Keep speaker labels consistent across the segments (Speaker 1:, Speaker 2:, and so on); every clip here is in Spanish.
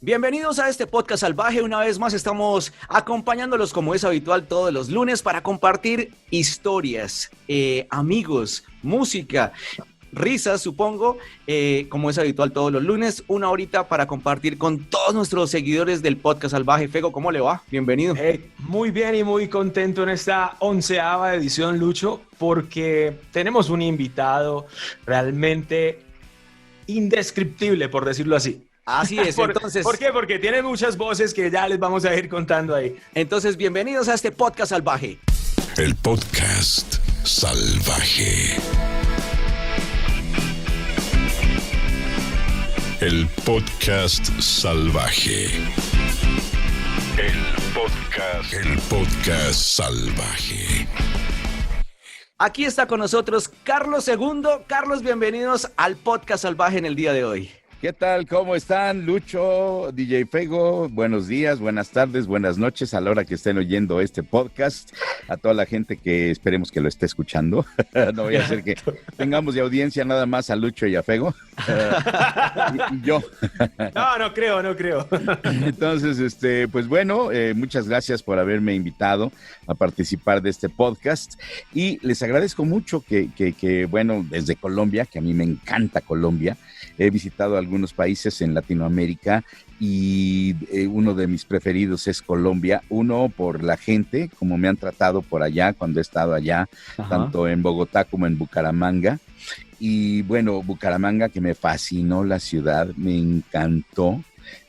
Speaker 1: Bienvenidos a este podcast salvaje. Una vez más estamos acompañándolos como es habitual todos los lunes para compartir historias, amigos, música, risas, supongo, como es habitual todos los lunes, una horita para compartir con todos nuestros seguidores del podcast salvaje. Fego, ¿cómo le va? Bienvenido.
Speaker 2: Muy bien y muy contento en esta 11ª edición, Lucho, porque tenemos un invitado realmente indescriptible, por decirlo así.
Speaker 1: Así es, entonces.
Speaker 2: ¿Por qué? Porque tiene muchas voces que ya les vamos a ir contando ahí.
Speaker 1: Entonces, bienvenidos a este podcast salvaje.
Speaker 3: El podcast salvaje. El podcast salvaje. El podcast salvaje.
Speaker 1: Aquí está con nosotros Carlos II. Carlos, bienvenidos al podcast salvaje en el día de hoy.
Speaker 4: ¿Qué tal? ¿Cómo están? Lucho, DJ Fego, buenos días, buenas tardes, buenas noches a la hora que estén oyendo este podcast. A toda la gente que esperemos que lo esté escuchando. No voy a hacer que tengamos de audiencia nada más a Lucho y a Fego. Y yo.
Speaker 2: No creo.
Speaker 4: Entonces, pues bueno, muchas gracias por haberme invitado a participar de este podcast. Y les agradezco mucho que bueno, desde Colombia, que a mí me encanta Colombia, he visitado algunos países en Latinoamérica y uno de mis preferidos es Colombia. Uno, por la gente, como me han tratado por allá cuando he estado allá, tanto en Bogotá como en Bucaramanga. Y bueno, Bucaramanga, que me fascinó la ciudad, me encantó.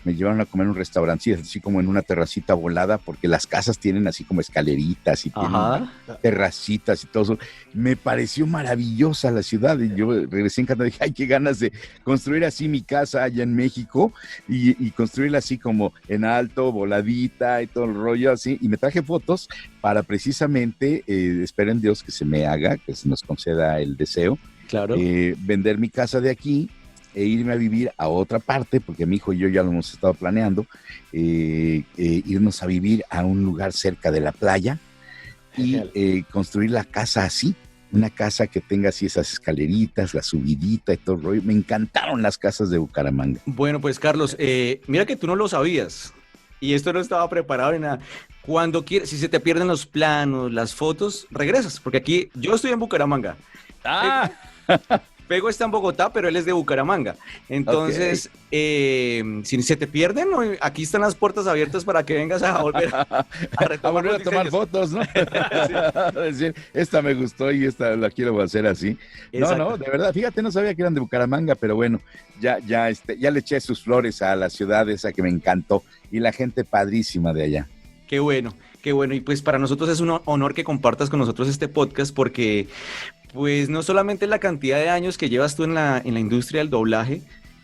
Speaker 4: Me llevaron a comer en un restaurante, así como en una terracita volada, porque las casas tienen así como escaleritas y tienen terracitas y todo eso. Me pareció maravillosa la ciudad y yo regresé encantado. Dije, ay, qué ganas de construir así mi casa allá en México y construirla así como en alto, voladita y todo el rollo así. Y me traje fotos para precisamente, espero en Dios que se me haga, que se nos conceda el deseo,
Speaker 1: claro,
Speaker 4: vender mi casa de aquí e irme a vivir a otra parte, porque mi hijo y yo ya lo hemos estado planeando, irnos a vivir a un lugar cerca de la playa y construir la casa así, una casa que tenga así esas escaleritas, la subidita y todo el rollo. Me encantaron las casas de Bucaramanga.
Speaker 1: Bueno, pues Carlos, mira que tú no lo sabías y esto no estaba preparado en nada. Cuando quieres, si se te pierden los planos, las fotos, regresas, porque aquí yo estoy en Bucaramanga. Pego está en Bogotá, pero él es de Bucaramanga. Entonces, si se te pierden, aquí están las puertas abiertas para que vengas a volver
Speaker 4: a tomar fotos, ¿no? Sí. Decir, esta me gustó y esta la quiero hacer así. Exacto. No, de verdad, fíjate, no sabía que eran de Bucaramanga, pero bueno, ya le eché sus flores a la ciudad esa que me encantó y la gente padrísima de allá.
Speaker 1: Qué bueno. Y pues para nosotros es un honor que compartas con nosotros este podcast porque pues no solamente la cantidad de años que llevas tú en la industria del doblaje,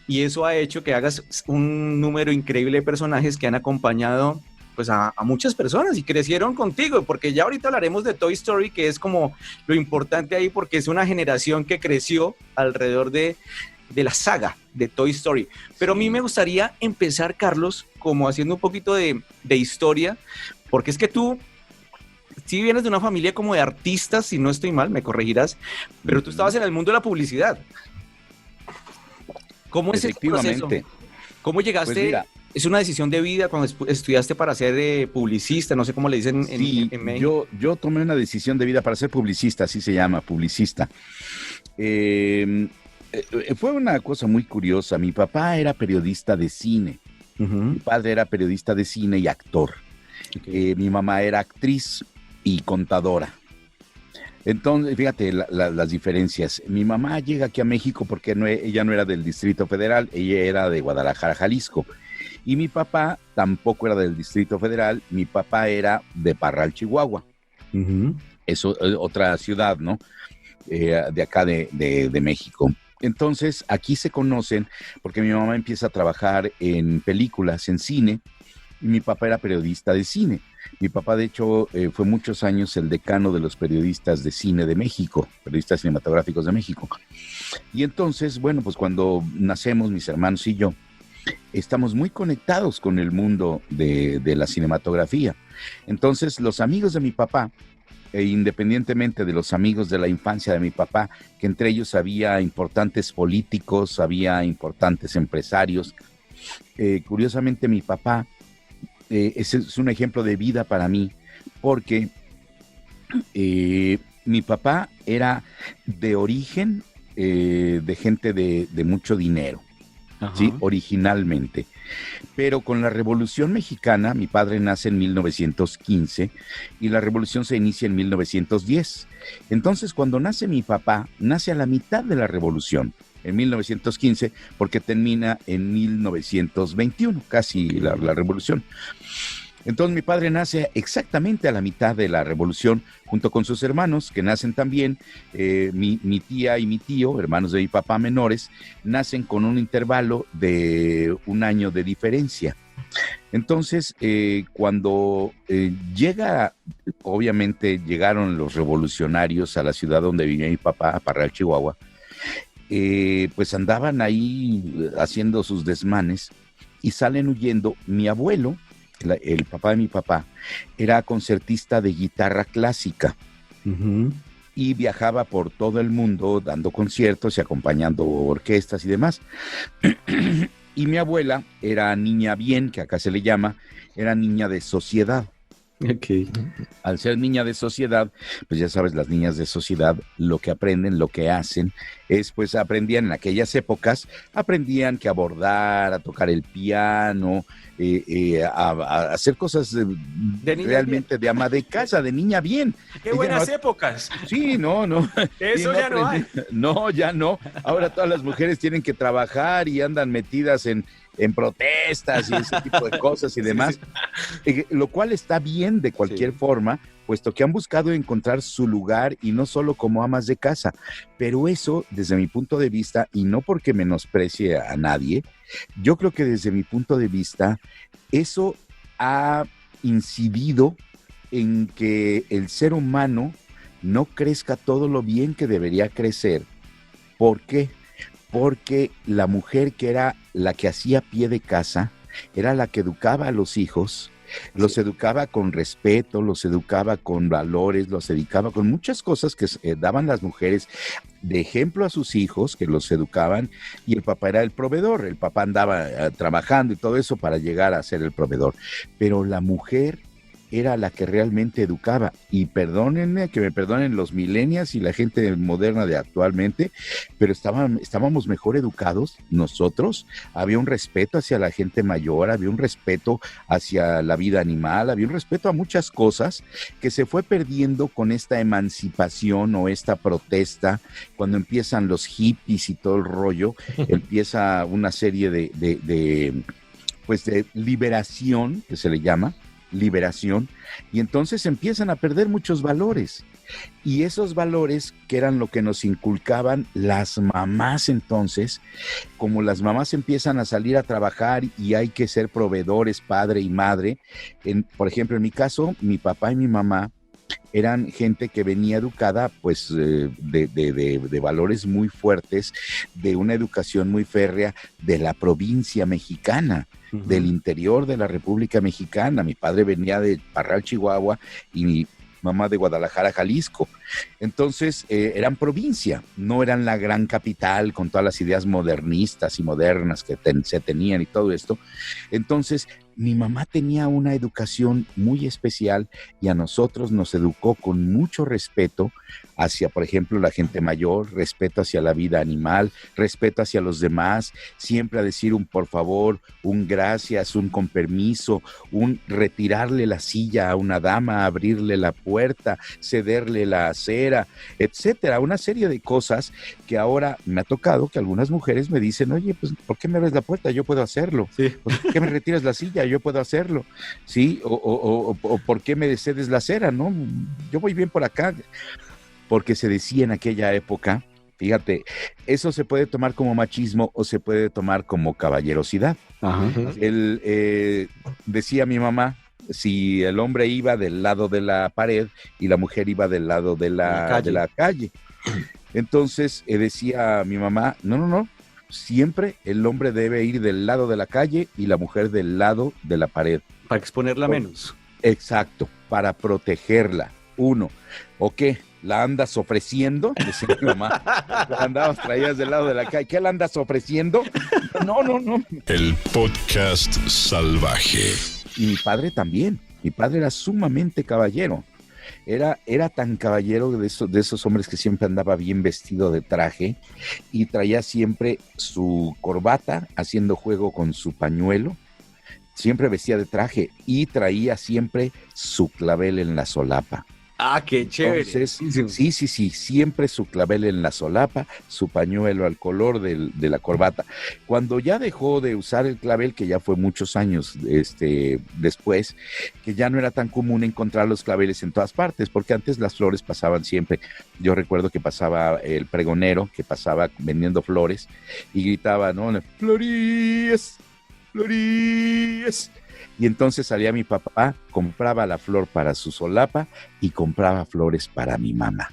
Speaker 1: y eso ha hecho que hagas un número increíble de personajes que han acompañado pues a muchas personas y crecieron contigo, porque ya ahorita hablaremos de Toy Story, que es como lo importante ahí, porque es una generación que creció alrededor de la saga de Toy Story. Pero sí, a mí me gustaría empezar, Carlos, como haciendo un poquito de historia, porque es que tú sí vienes de una familia como de artistas, si no estoy mal, me corregirás, pero tú estabas en el mundo de la publicidad. ¿Cómo es ese proceso? ¿Cómo llegaste? Pues mira, ¿es una decisión de vida cuando estudiaste para ser publicista? No sé cómo le dicen en México.
Speaker 4: Yo tomé una decisión de vida para ser publicista, así se llama, publicista. Fue una cosa muy curiosa. Mi papá era periodista de cine. Mi padre era periodista de cine y actor. Mi mamá era actriz y contadora. Entonces, fíjate las diferencias. Mi mamá llega aquí a México porque ella no era del Distrito Federal, ella era de Guadalajara, Jalisco. Y mi papá tampoco era del Distrito Federal, mi papá era de Parral, Chihuahua. Eso es otra ciudad, ¿no? De acá de México. Entonces, aquí se conocen porque mi mamá empieza a trabajar en películas, en cine, y mi papá era periodista de cine. Mi papá, de hecho, fue muchos años el decano de los periodistas de cine de México, periodistas cinematográficos de México. Y entonces, bueno, pues cuando nacemos, mis hermanos y yo, estamos muy conectados con el mundo de la cinematografía. Entonces, los amigos de mi papá, independientemente de los amigos de la infancia de mi papá, que entre ellos había importantes políticos, había importantes empresarios, curiosamente mi papá ese es un ejemplo de vida para mí, porque mi papá era de origen de gente de mucho dinero, ¿sí? Originalmente. Pero con la Revolución Mexicana, mi padre nace en 1915 y la Revolución se inicia en 1910. Entonces, cuando nace mi papá, nace a la mitad de la Revolución, en 1915, porque termina en 1921, casi la Revolución. Entonces mi padre nace exactamente a la mitad de la Revolución, junto con sus hermanos, que nacen también, mi tía y mi tío, hermanos de mi papá menores, nacen con un intervalo de un año de diferencia. Entonces, cuando llega, obviamente llegaron los revolucionarios a la ciudad donde vivía mi papá, a Parral, Chihuahua, pues andaban ahí haciendo sus desmanes y salen huyendo. Mi abuelo, el papá de mi papá, era concertista de guitarra clásica y viajaba por todo el mundo dando conciertos y acompañando orquestas y demás. Y mi abuela era niña bien, que acá se le llama, era niña de sociedad.
Speaker 1: Okay.
Speaker 4: Al ser niña de sociedad, pues ya sabes, las niñas de sociedad lo que aprenden, lo que hacen es, pues aprendían en aquellas épocas, aprendían que a bordar, a tocar el piano, a hacer cosas realmente bien, de ama de casa, de niña bien.
Speaker 2: ¡Qué buenas épocas!
Speaker 4: Sí, no.
Speaker 2: Eso ya no hay.
Speaker 4: No, ya no. Ahora todas las mujeres tienen que trabajar y andan metidas en protestas y ese tipo de cosas y demás, lo cual está bien de cualquier forma, puesto que han buscado encontrar su lugar y no solo como amas de casa, pero eso, desde mi punto de vista, y no porque menosprecie a nadie, yo creo que desde mi punto de vista, eso ha incidido en que el ser humano no crezca todo lo bien que debería crecer. ¿Por qué? Porque la mujer, que era la que hacía pie de casa, era la que educaba a los hijos, los educaba con respeto, los educaba con valores, los educaba con muchas cosas que daban las mujeres de ejemplo a sus hijos, que los educaban, y el papá era el proveedor. El papá andaba trabajando y todo eso para llegar a ser el proveedor, pero la mujer era la que realmente educaba. Y perdónenme, que me perdonen los millennials y la gente moderna de actualmente, pero estábamos mejor educados nosotros. Había un respeto hacia la gente mayor, había un respeto hacia la vida animal, había un respeto a muchas cosas que se fue perdiendo con esta emancipación o esta protesta. Cuando empiezan los hippies y todo el rollo, empieza una serie de liberación, que se le llama liberación, y entonces empiezan a perder muchos valores, y esos valores que eran lo que nos inculcaban las mamás. Entonces, como las mamás empiezan a salir a trabajar y hay que ser proveedores, padre y madre, por ejemplo, en mi caso, mi papá y mi mamá eran gente que venía educada, pues, de valores muy fuertes, de una educación muy férrea de la provincia mexicana, del interior de la República Mexicana. Mi padre venía de Parral, Chihuahua, y mi mamá de Guadalajara, Jalisco. Entonces, eran provincia, no eran la gran capital con todas las ideas modernistas y modernas que se tenían y todo esto. Entonces, mi mamá tenía una educación muy especial y a nosotros nos educó con mucho respeto hacia, por ejemplo, la gente mayor, respeto hacia la vida animal, respeto hacia los demás, siempre a decir un por favor, un gracias, un con permiso, un retirarle la silla a una dama, abrirle la puerta, cederle la acera, etcétera. Una serie de cosas que ahora me ha tocado que algunas mujeres me dicen, oye, pues, ¿por qué me abres la puerta? Yo puedo hacerlo. Sí. ¿Por qué me retiras la silla? Yo puedo hacerlo. ¿Sí? O ¿por qué me cedes la acera? No, yo voy bien por acá. Porque se decía en aquella época, fíjate, eso se puede tomar como machismo o se puede tomar como caballerosidad. Decía mi mamá, si el hombre iba del lado de la pared y la mujer iba del lado de la calle. Entonces decía mi mamá, no, siempre el hombre debe ir del lado de la calle y la mujer del lado de la pared. Para
Speaker 1: exponerla menos.
Speaker 4: Exacto, para protegerla. Uno, ¿o qué? ¿La andas ofreciendo? Decía mi mamá. La andabas traídas del lado de la calle. ¿Qué la andas ofreciendo? No.
Speaker 3: El podcast salvaje.
Speaker 4: Y mi padre también. Mi padre era sumamente caballero. Era tan caballero de esos hombres que siempre andaba bien vestido de traje y traía siempre su corbata haciendo juego con su pañuelo. Siempre vestía de traje y traía siempre su clavel en la solapa.
Speaker 1: Ah, qué chévere.
Speaker 4: Entonces, sí, siempre su clavel en la solapa, su pañuelo al color de la corbata. Cuando ya dejó de usar el clavel, que ya fue muchos años después, que ya no era tan común encontrar los claveles en todas partes, porque antes las flores pasaban siempre. Yo recuerdo que pasaba el pregonero, que pasaba vendiendo flores, y gritaba, ¿no? ¡Florías! ¡Florías! Y entonces salía mi papá, compraba la flor para su solapa y compraba flores para mi mamá.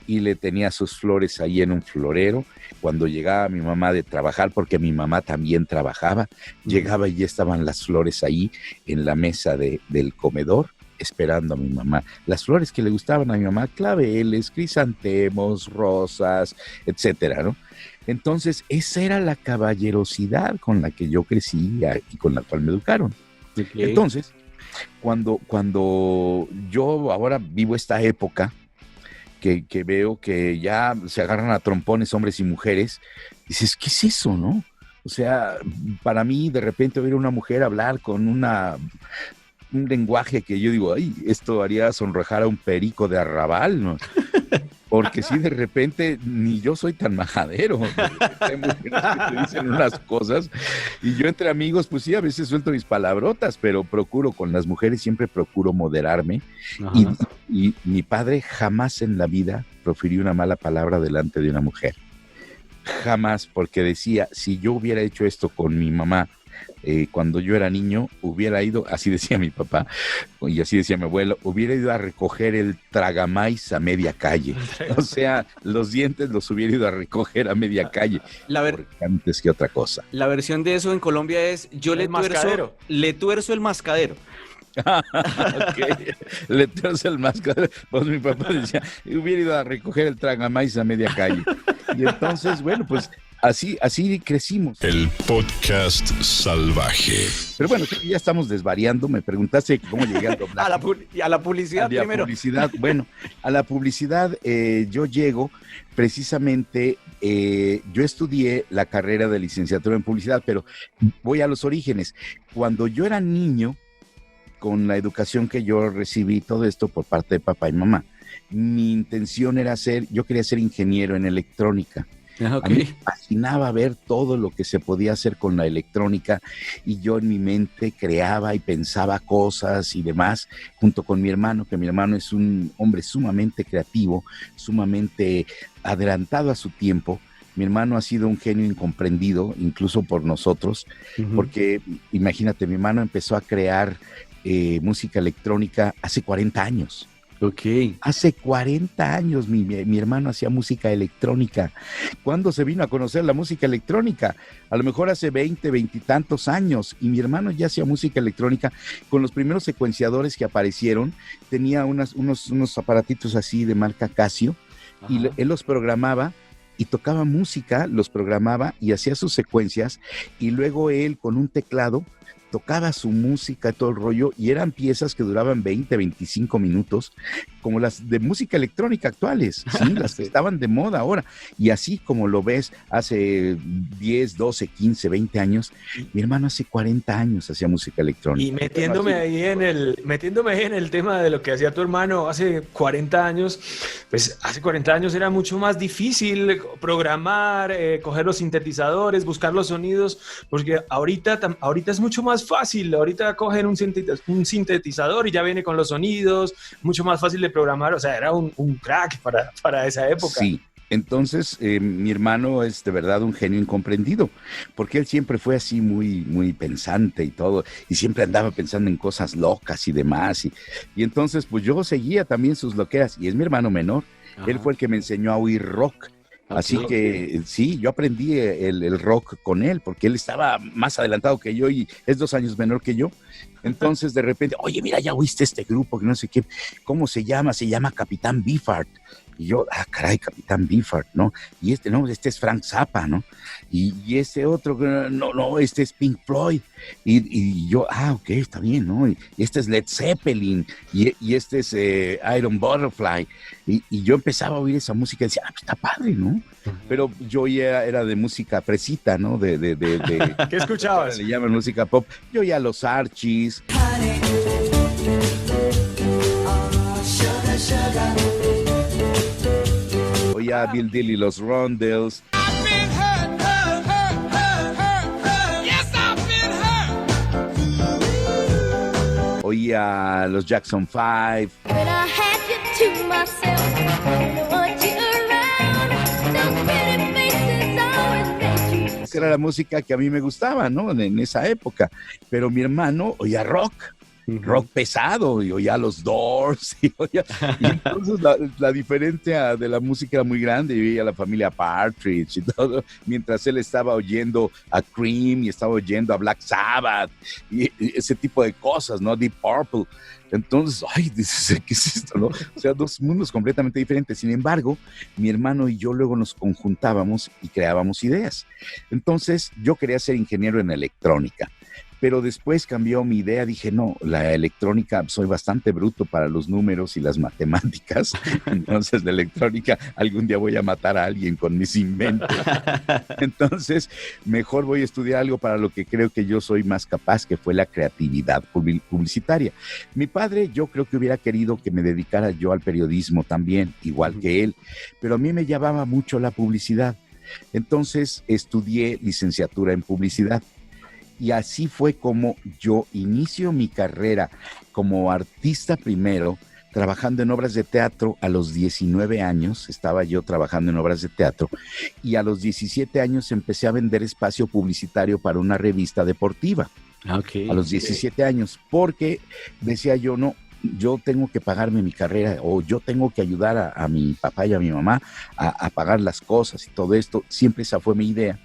Speaker 4: Y le tenía sus flores ahí en un florero. Cuando llegaba mi mamá de trabajar, porque mi mamá también trabajaba, llegaba y ya estaban las flores ahí en la mesa del comedor, esperando a mi mamá. Las flores que le gustaban a mi mamá, claveles, crisantemos, rosas, etcétera, ¿no? Entonces, esa era la caballerosidad con la que yo crecía y con la cual me educaron. Okay. Entonces, cuando yo ahora vivo esta época, que veo que ya se agarran a trompones hombres y mujeres, dices, ¿qué es eso, no? O sea, para mí, de repente oír a una mujer hablar con un lenguaje que yo digo, ay, esto haría sonrojar a un perico de arrabal, ¿no? Porque sí, de repente, ni yo soy tan majadero. Hay mujeres que te dicen unas cosas y yo entre amigos, pues sí, a veces suelto mis palabrotas, pero con las mujeres siempre procuro moderarme. Y mi padre jamás en la vida profirió una mala palabra delante de una mujer. Jamás, porque decía, si yo hubiera hecho esto con mi mamá, cuando yo era niño, hubiera ido, así decía mi papá, y así decía mi abuelo, hubiera ido a recoger el tragamais a media calle. O sea, los dientes los hubiera ido a recoger a media calle. Antes que otra cosa.
Speaker 1: La versión de eso en Colombia es, yo le tuerzo el mascadero.
Speaker 4: Okay. Le tuerzo el mascadero. Pues mi papá decía, hubiera ido a recoger el tragamais a media calle. Y entonces, bueno, pues Así crecimos.
Speaker 3: El podcast salvaje.
Speaker 4: Pero bueno, ya estamos desvariando. Me preguntaste cómo llegué al doblaje.
Speaker 1: a la publicidad primero.
Speaker 4: Bueno, a la publicidad yo llego precisamente, yo estudié la carrera de licenciatura en publicidad, pero voy a los orígenes. Cuando yo era niño, con la educación que yo recibí, todo esto por parte de papá y mamá, mi intención era yo quería ser ingeniero en electrónica. Okay. A mí me fascinaba ver todo lo que se podía hacer con la electrónica y yo en mi mente creaba y pensaba cosas y demás, junto con mi hermano, que mi hermano es un hombre sumamente creativo, sumamente adelantado a su tiempo. Mi hermano ha sido un genio incomprendido, incluso por nosotros, porque imagínate, mi hermano empezó a crear música electrónica hace 40 años.
Speaker 1: Okay.
Speaker 4: Hace 40 años mi hermano hacía música electrónica. ¿Cuándo se vino a conocer la música electrónica? A lo mejor hace 20 y tantos años. Y mi hermano ya hacía música electrónica con los primeros secuenciadores que aparecieron. Tenía unos aparatitos así de marca Casio. Ajá. Y él los programaba y tocaba música, los programaba y hacía sus secuencias. Y luego él con un teclado tocaba su música, todo el rollo, y eran piezas que duraban 25 minutos, como las de música electrónica actuales, ¿sí? Las que estaban de moda ahora. Y así como lo ves, hace 10, 12, 15, 20 años, mi hermano hace 40 años hacía música electrónica.
Speaker 2: Y metiéndome ahí en el tema de lo que hacía tu hermano hace 40 años, pues hace 40 años era mucho más difícil programar, coger los sintetizadores, buscar los sonidos, porque ahorita es mucho más fácil. Ahorita cogen un sintetizador y ya viene con los sonidos, mucho más fácil de programar. O sea, era un crack para esa época.
Speaker 4: Sí, entonces mi hermano es de verdad un genio incomprendido, porque él siempre fue así muy, muy pensante y todo, y siempre andaba pensando en cosas locas y demás, y entonces pues yo seguía también sus loqueras, y es mi hermano menor. Ajá. Él fue el que me enseñó a oír rock. Así que sí, yo aprendí el rock con él, porque él estaba más adelantado que yo y es 2 años menor que yo. Entonces de repente, oye, mira, ya oíste este grupo, que no sé qué, ¿cómo se llama? Se llama Capitán Beefheart. Y yo, caray, Capitán Beefheart, ¿no? Y este es Frank Zappa, ¿no? Y este otro, no, este es Pink Floyd. Y yo, ok, está bien, ¿no? Y este es Led Zeppelin, y este es Iron Butterfly. Y yo empezaba a oír esa música y decía, pues está padre, ¿no? Pero yo ya era de música fresita, ¿no?
Speaker 2: ¿Qué escuchabas?
Speaker 4: Le llaman música pop. Yo ya los Archies. Oía a Bill Deal y los Rondells. Oía a los Jackson 5. Esa era la música que a mí me gustaba, ¿no? En esa época. Pero mi hermano oía rock pesado, y oía los Doors, y entonces la diferencia de la música era muy grande. Yo oía a la familia Partridge y todo, mientras él estaba oyendo a Cream y estaba oyendo a Black Sabbath y ese tipo de cosas, ¿no? Deep Purple. Entonces, dices, ¿qué es esto, no? O sea, 2 mundos completamente diferentes. Sin embargo, mi hermano y yo luego nos conjuntábamos y creábamos ideas. Entonces, yo quería ser ingeniero en electrónica. Pero después cambió mi idea, dije, no, la electrónica, soy bastante bruto para los números y las matemáticas, entonces la electrónica, algún día voy a matar a alguien con mis inventos. Entonces, mejor voy a estudiar algo para lo que creo que yo soy más capaz, que fue la creatividad publicitaria. Mi padre, yo creo que hubiera querido que me dedicara yo al periodismo también, igual que él, pero a mí me llamaba mucho la publicidad. Entonces, estudié licenciatura en publicidad. Y así fue como yo inicio mi carrera como artista primero, trabajando en obras de teatro. A los 19 años estaba yo trabajando en obras de teatro, y a los 17 años empecé a vender espacio publicitario para una revista deportiva. A los 17 años, porque decía yo, no, yo tengo que pagarme mi carrera, o yo tengo que ayudar a mi papá y a mi mamá a pagar las cosas y todo esto. Siempre esa fue mi idea.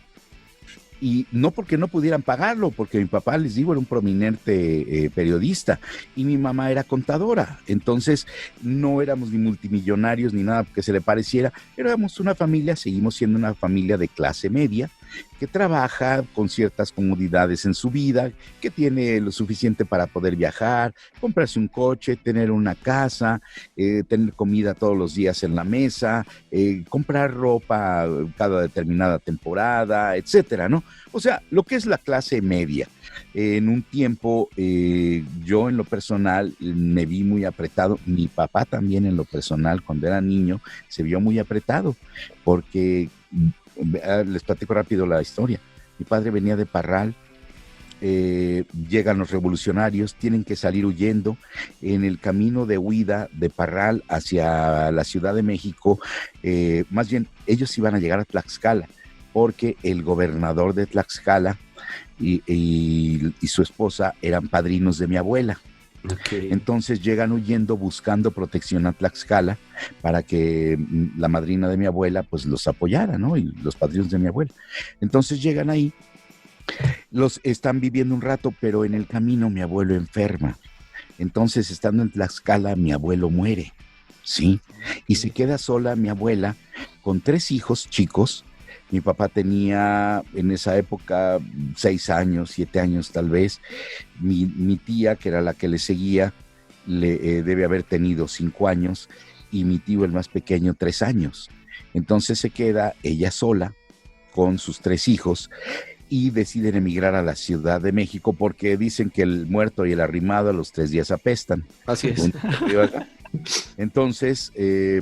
Speaker 4: Y no porque no pudieran pagarlo, porque mi papá, les digo, era un prominente periodista y mi mamá era contadora. Entonces no éramos ni multimillonarios ni nada que se le pareciera. Éramos una familia, seguimos siendo una familia de clase media, que trabaja con ciertas comodidades en su vida, que tiene lo suficiente para poder viajar, comprarse un coche, tener una casa, tener comida todos los días en la mesa, comprar ropa cada determinada temporada, etcétera, ¿no? O sea, lo que es la clase media. En un tiempo, yo en lo personal me vi muy apretado. Mi papá también en lo personal, cuando era niño, se vio muy apretado, porque les platico rápido la historia. Mi padre venía de Parral, llegan los revolucionarios, tienen que salir huyendo. En el camino de huida de Parral hacia la Ciudad de México, más bien ellos iban a llegar a Tlaxcala, porque el gobernador de Tlaxcala y su esposa eran padrinos de mi abuela. Okay. Entonces llegan huyendo buscando protección a Tlaxcala para que la madrina de mi abuela pues los apoyara, ¿no? Y los padrinos de mi abuela. Entonces llegan ahí, los están viviendo un rato, pero en el camino mi abuelo enferma. Entonces, estando en Tlaxcala, mi abuelo muere, ¿sí? Y se queda sola mi abuela con 3 hijos chicos. Mi papá tenía en esa época 6 años, 7 años tal vez. Mi tía, que era la que le seguía, debe haber tenido 5 años, y mi tío, el más pequeño, 3 años. Entonces se queda ella sola con sus 3 hijos y deciden emigrar a la Ciudad de México, porque dicen que el muerto y el arrimado a los 3 días apestan.
Speaker 1: Así es.
Speaker 4: Entonces,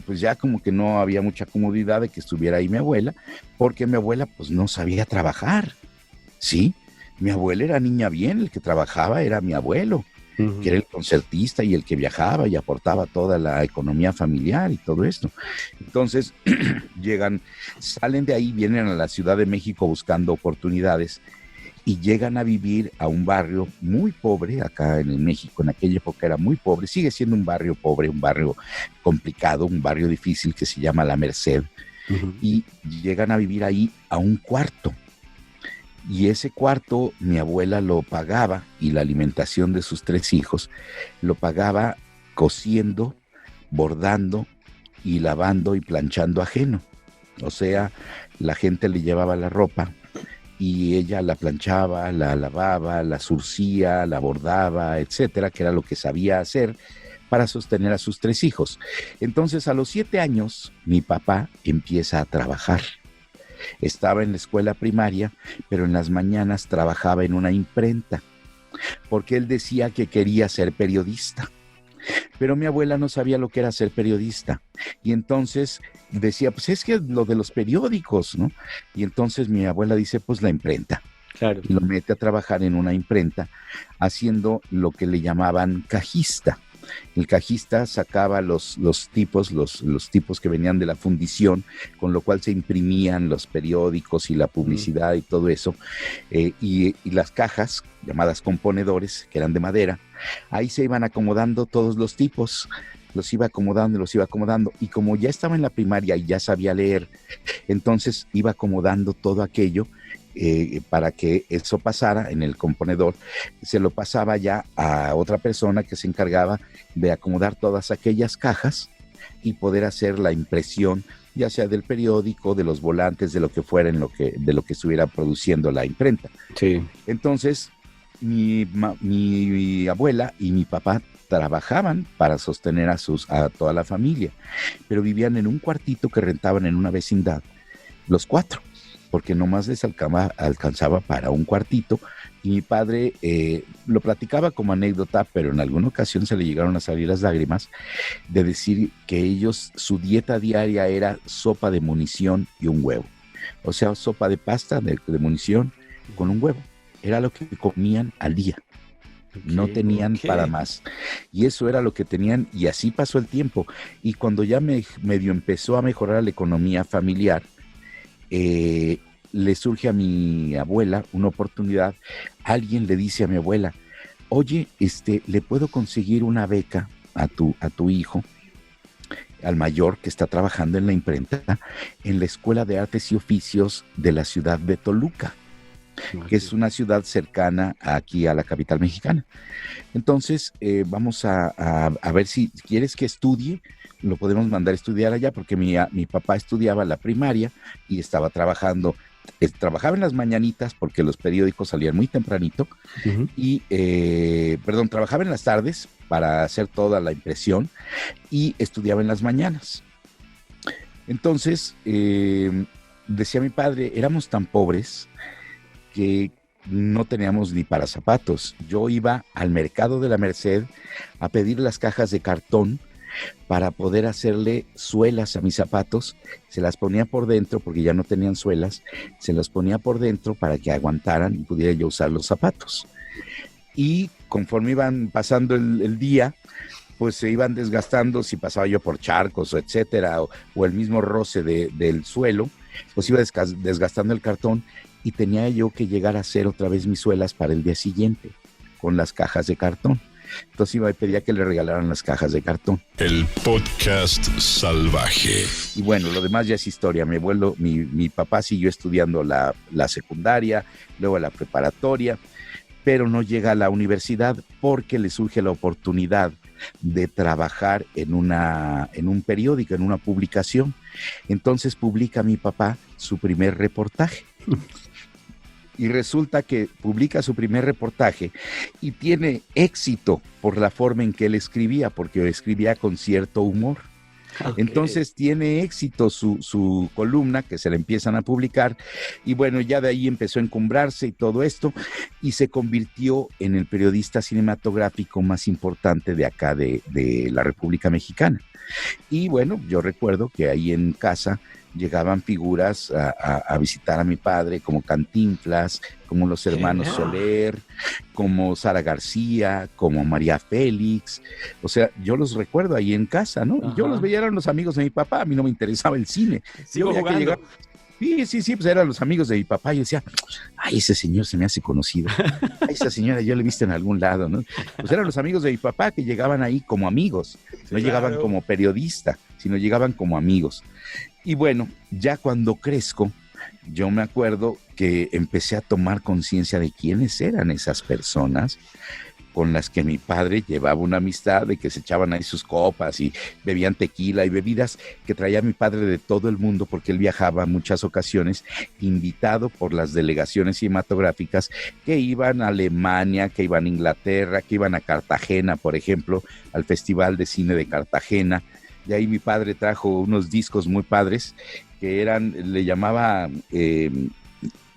Speaker 4: pues ya como que no había mucha comodidad de que estuviera ahí mi abuela, porque mi abuela pues no sabía trabajar, ¿sí? Mi abuela era niña bien, el que trabajaba era mi abuelo, que era el concertista y el que viajaba y aportaba toda la economía familiar y todo esto. Entonces, salen de ahí, vienen a la Ciudad de México buscando oportunidades, y llegan a vivir a un barrio muy pobre acá en México. En aquella época era muy pobre, sigue siendo un barrio pobre, un barrio complicado, un barrio difícil, que se llama La Merced. y llegan a vivir ahí a un cuarto. Y ese cuarto mi abuela lo pagaba, y la alimentación de sus 3 hijos lo pagaba cosiendo, bordando y lavando y planchando ajeno. O sea, la gente le llevaba la ropa y ella la planchaba, la lavaba, la surcía, la bordaba, etcétera, que era lo que sabía hacer para sostener a sus 3 hijos. Entonces, a los 7 años, mi papá empieza a trabajar. Estaba en la escuela primaria, pero en las mañanas trabajaba en una imprenta, porque él decía que quería ser periodista. Pero mi abuela no sabía lo que era ser periodista. Y entonces decía, pues es que lo de los periódicos, ¿no? Y entonces mi abuela dice, pues la imprenta.
Speaker 2: Claro.
Speaker 4: Y lo mete a trabajar en una imprenta, haciendo lo que le llamaban cajista. El cajista sacaba los tipos que venían de la fundición, con lo cual se imprimían los periódicos y la publicidad y todo eso, y las cajas, llamadas componedores, que eran de madera, ahí se iban acomodando todos los tipos, los iba acomodando, y como ya estaba en la primaria y ya sabía leer, entonces iba acomodando todo aquello, para que eso pasara en el componedor, se lo pasaba ya a otra persona que se encargaba de acomodar todas aquellas cajas y poder hacer la impresión, ya sea del periódico, de los volantes, de lo que fuera, de lo que estuviera produciendo la imprenta.
Speaker 1: Sí.
Speaker 4: Entonces, mi abuela y mi papá trabajaban para sostener a toda la familia, pero vivían en un cuartito que rentaban en una vecindad, los 4. Porque nomás les alcanzaba para un cuartito, y mi padre lo platicaba como anécdota, pero en alguna ocasión se le llegaron a salir las lágrimas, de decir que ellos, su dieta diaria era sopa de munición y un huevo. O sea, sopa de pasta de munición con un huevo. Era lo que comían al día. No tenían para más. Y eso era lo que tenían, y así pasó el tiempo. Y cuando ya medio empezó a mejorar la economía familiar, le surge a mi abuela una oportunidad. Alguien le dice a mi abuela, oye, ¿le puedo conseguir una beca a tu hijo, al mayor, que está trabajando en la imprenta, en la Escuela de Artes y Oficios de la ciudad de Toluca, que es una ciudad cercana aquí a la capital mexicana? Entonces, vamos a ver si quieres que estudie, lo podemos mandar a estudiar allá, porque mi papá estudiaba la primaria y estaba trabajando, trabajaba en las mañanitas porque los periódicos salían muy tempranito, y, trabajaba en las tardes para hacer toda la impresión y estudiaba en las mañanas. Entonces, decía mi padre, éramos tan pobres que no teníamos ni para zapatos. Yo iba al mercado de la Merced a pedir las cajas de cartón para poder hacerle suelas a mis zapatos. Se las ponía por dentro porque ya no tenían suelas, se las ponía por dentro para que aguantaran y pudiera yo usar los zapatos. Y conforme iban pasando el día, pues se iban desgastando, si pasaba yo por charcos o etcétera, o el mismo roce del suelo, pues iba desgastando el cartón, y tenía yo que llegar a hacer otra vez mis suelas para el día siguiente con las cajas de cartón. Entonces iba y pedía que le regalaran las cajas de cartón.
Speaker 3: El podcast salvaje.
Speaker 4: Y bueno, lo demás ya es historia. Mi papá siguió estudiando la secundaria, luego la preparatoria, pero no llega a la universidad porque le surge la oportunidad de trabajar en un periódico, en una publicación. Entonces publica mi papá su primer reportaje. Y resulta que publica su primer reportaje y tiene éxito por la forma en que él escribía, porque escribía con cierto humor. Okay. Entonces tiene éxito su columna, que se la empiezan a publicar, y bueno, ya de ahí empezó a encumbrarse y todo esto, y se convirtió en el periodista cinematográfico más importante de acá de la República Mexicana. Y bueno, yo recuerdo que ahí en casa llegaban figuras a visitar a mi padre, como Cantinflas, como los hermanos Soler, como Sara García, como María Félix. O sea, yo los recuerdo ahí en casa, ¿no? Ajá. Y yo los veía, eran los amigos de mi papá, a mí no me interesaba el cine.
Speaker 2: Sigo jugando.
Speaker 4: Sí, pues eran los amigos de mi papá. Y yo decía, ay, ese señor se me hace conocido. Ay, esa señora yo la he visto en algún lado, ¿no? Pues eran los amigos de mi papá que llegaban ahí como amigos. No llegaban como periodista, sino llegaban como amigos. Y bueno, ya cuando crezco, yo me acuerdo que empecé a tomar conciencia de quiénes eran esas personas con las que mi padre llevaba una amistad, de que se echaban ahí sus copas y bebían tequila y bebidas que traía mi padre de todo el mundo, porque él viajaba en muchas ocasiones invitado por las delegaciones cinematográficas que iban a Alemania, que iban a Inglaterra, que iban a Cartagena, por ejemplo, al Festival de Cine de Cartagena. Y ahí mi padre trajo unos discos muy padres que eran, le llamaba...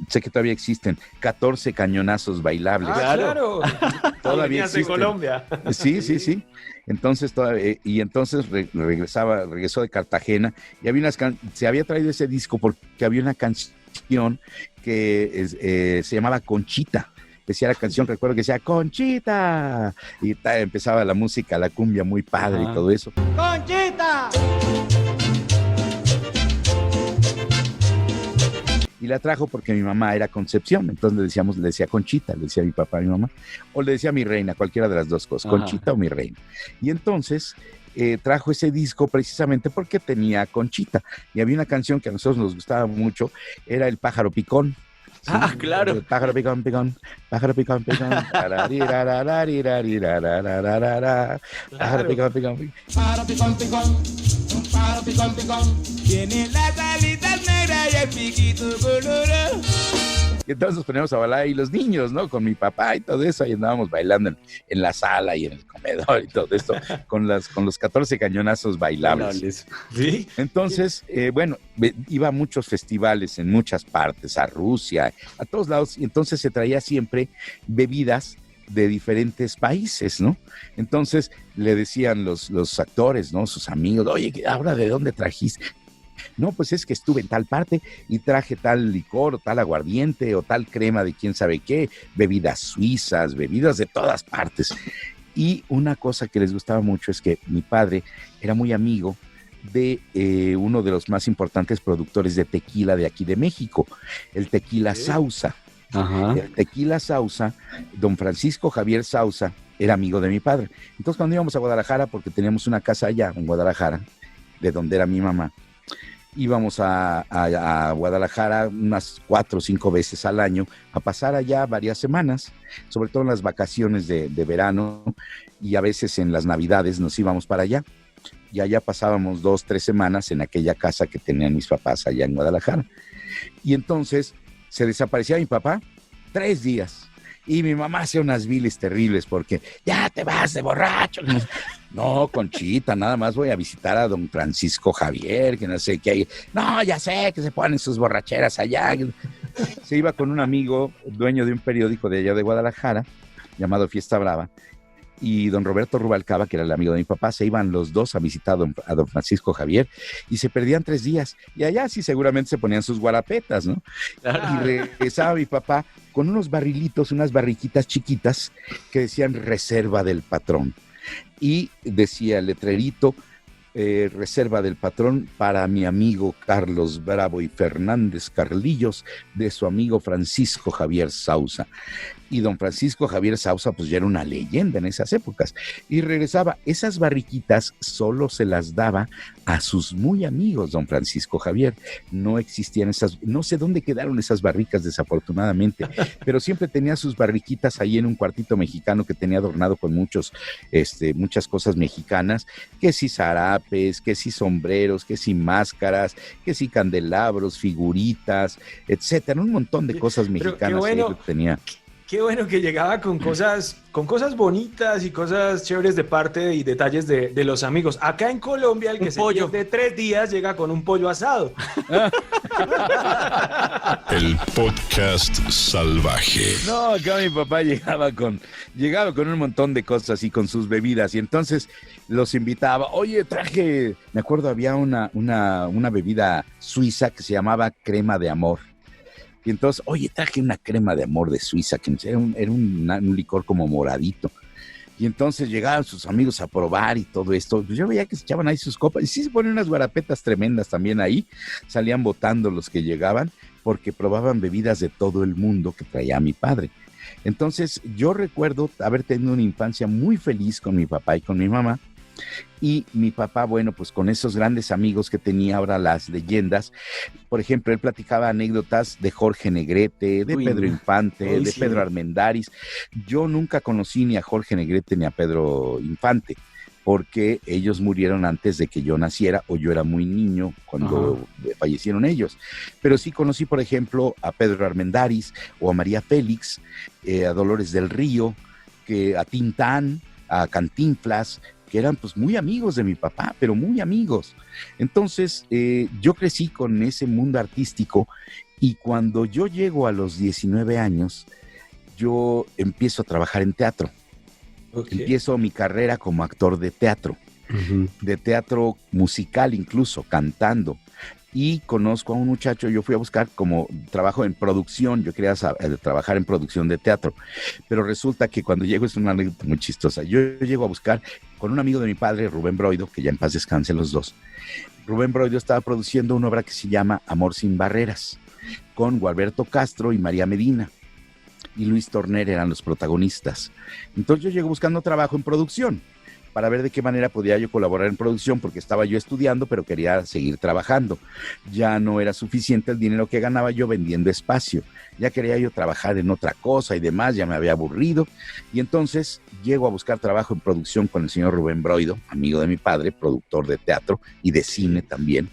Speaker 4: sé que todavía existen 14 cañonazos bailables.
Speaker 2: Claro.
Speaker 4: Todavía existen.
Speaker 2: En Colombia.
Speaker 4: Sí. Entonces, regresó de Cartagena y se había traído ese disco porque había una canción que se llamaba Conchita. Decía la canción, recuerdo que decía Conchita, y empezaba la música, la cumbia muy padre. Y todo eso. ¡Conchita! Y la trajo porque mi mamá era Concepción, entonces le decía Conchita, le decía a mi papá, a mi mamá, o le decía a mi reina, cualquiera de las dos cosas, Conchita o mi reina. Y entonces trajo ese disco precisamente porque tenía Conchita. Y había una canción que a nosotros nos gustaba mucho, era El Pájaro Picón.
Speaker 1: Sí, claro.
Speaker 4: El pájaro picón, picón, pájaro picón, picón, pájaro picón, picón. Pájaro picón, picón, un pájaro picón, picón, tiene las alitas negras y el piquito colorado. Y entonces nos poníamos a bailar y los niños, ¿no? Con mi papá y todo eso, y andábamos bailando en la sala y en el comedor y todo esto, con los 14 cañonazos bailables.
Speaker 2: ¿Sí?
Speaker 4: Entonces, iba a muchos festivales en muchas partes, a Rusia, a todos lados, y entonces se traía siempre bebidas de diferentes países, ¿no? Entonces le decían los actores, ¿no? Sus amigos, oye, ¿ahora de dónde trajiste? No, pues es que estuve en tal parte y traje tal licor o tal aguardiente o tal crema de quién sabe qué, bebidas suizas, bebidas de todas partes. Y una cosa que les gustaba mucho es que mi padre era muy amigo de uno de los más importantes productores de tequila de aquí de México, el Tequila Sauza. Ajá. El Tequila Sauza, don Francisco Javier Sauza, era amigo de mi padre. Entonces cuando íbamos a Guadalajara, porque teníamos una casa allá en Guadalajara, de donde era mi mamá, íbamos a Guadalajara unas 4 o 5 veces al año a pasar allá varias semanas, sobre todo en las vacaciones de verano, y a veces en las Navidades nos íbamos para allá. Y allá pasábamos 2 o 3 semanas en aquella casa que tenían mis papás allá en Guadalajara. Y entonces se desaparecía mi papá 3 días. Y mi mamá hacía unas viles terribles porque ya te vas de borracho. No, Conchita, nada más voy a visitar a don Francisco Javier, que no sé qué. No, ya sé que se ponen sus borracheras allá. Se iba con un amigo, dueño de un periódico de allá de Guadalajara, llamado Fiesta Brava, y don Roberto Rubalcaba, que era el amigo de mi papá, se iban los dos a visitar a don Francisco Javier y se perdían 3 días. Y allá sí seguramente se ponían sus guarapetas, ¿no? Claro. Y regresaba mi papá con unos barrilitos, unas barriquitas chiquitas que decían reserva del patrón. Y decía el letrerito, reserva del patrón para mi amigo Carlos Bravo y Fernández Carlillos, de su amigo Francisco Javier Sauza. Y don Francisco Javier Sauza pues ya era una leyenda en esas épocas. Y regresaba, esas barriquitas solo se las daba a sus muy amigos, don Francisco Javier. No existían esas, no sé dónde quedaron esas barricas desafortunadamente, pero siempre tenía sus barriquitas ahí en un cuartito mexicano que tenía adornado con muchas cosas mexicanas, que si zarapes, que si sombreros, que si máscaras, que si candelabros, figuritas, etcétera, un montón de cosas mexicanas que tenía.
Speaker 2: Qué bueno que llegaba con cosas bonitas y cosas chéveres de parte y detalles de los amigos. Acá en Colombia, el que se pierde 3 días llega con un pollo asado.
Speaker 3: El podcast salvaje.
Speaker 4: No, acá mi papá llegaba con un montón de cosas y con sus bebidas, y entonces los invitaba. Oye, traje, me acuerdo, había una bebida suiza que se llamaba crema de amor. Y entonces, oye, traje una crema de amor de Suiza, que era un licor como moradito. Y entonces llegaban sus amigos a probar y todo esto. Pues yo veía que se echaban ahí sus copas. Y sí se ponían unas guarapetas tremendas también ahí. Salían botando los que llegaban porque probaban bebidas de todo el mundo que traía mi padre. Entonces yo recuerdo haber tenido una infancia muy feliz con mi papá y con mi mamá. Y mi papá, bueno, pues con esos grandes amigos que tenía, ahora las leyendas, por ejemplo, él platicaba anécdotas de Jorge Negrete, de Pedro Infante, de Pedro Armendáriz. Yo nunca conocí ni a Jorge Negrete ni a Pedro Infante, porque ellos murieron antes de que yo naciera, o yo era muy niño cuando fallecieron ellos. Pero sí conocí, por ejemplo, a Pedro Armendáriz o a María Félix, a Dolores del Río, a Tintán, a Cantinflas, que eran pues muy amigos de mi papá, pero muy amigos. Entonces, yo crecí con ese mundo artístico, y cuando yo llego a los 19 años, yo empiezo a trabajar en teatro. Empiezo mi carrera como actor de teatro, de teatro musical incluso, cantando. Y conozco a un muchacho, yo fui a buscar como trabajo en producción, yo quería trabajar en producción de teatro, pero resulta que cuando llego, es una anécdota muy chistosa, yo llego a buscar con un amigo de mi padre, Rubén Broido, que ya en paz descansen los dos. Rubén Broido estaba produciendo una obra que se llama Amor sin barreras, con Gualberto Castro y María Medina, y Luis Torner eran los protagonistas. Entonces yo llego buscando trabajo en producción, para ver de qué manera podía yo colaborar en producción, porque estaba yo estudiando, pero quería seguir trabajando. Ya no era suficiente el dinero que ganaba yo vendiendo espacio. Ya quería yo trabajar en otra cosa y demás, ya me había aburrido. Y entonces llego a buscar trabajo en producción con el señor Rubén Broido, amigo de mi padre, productor de teatro y de cine también.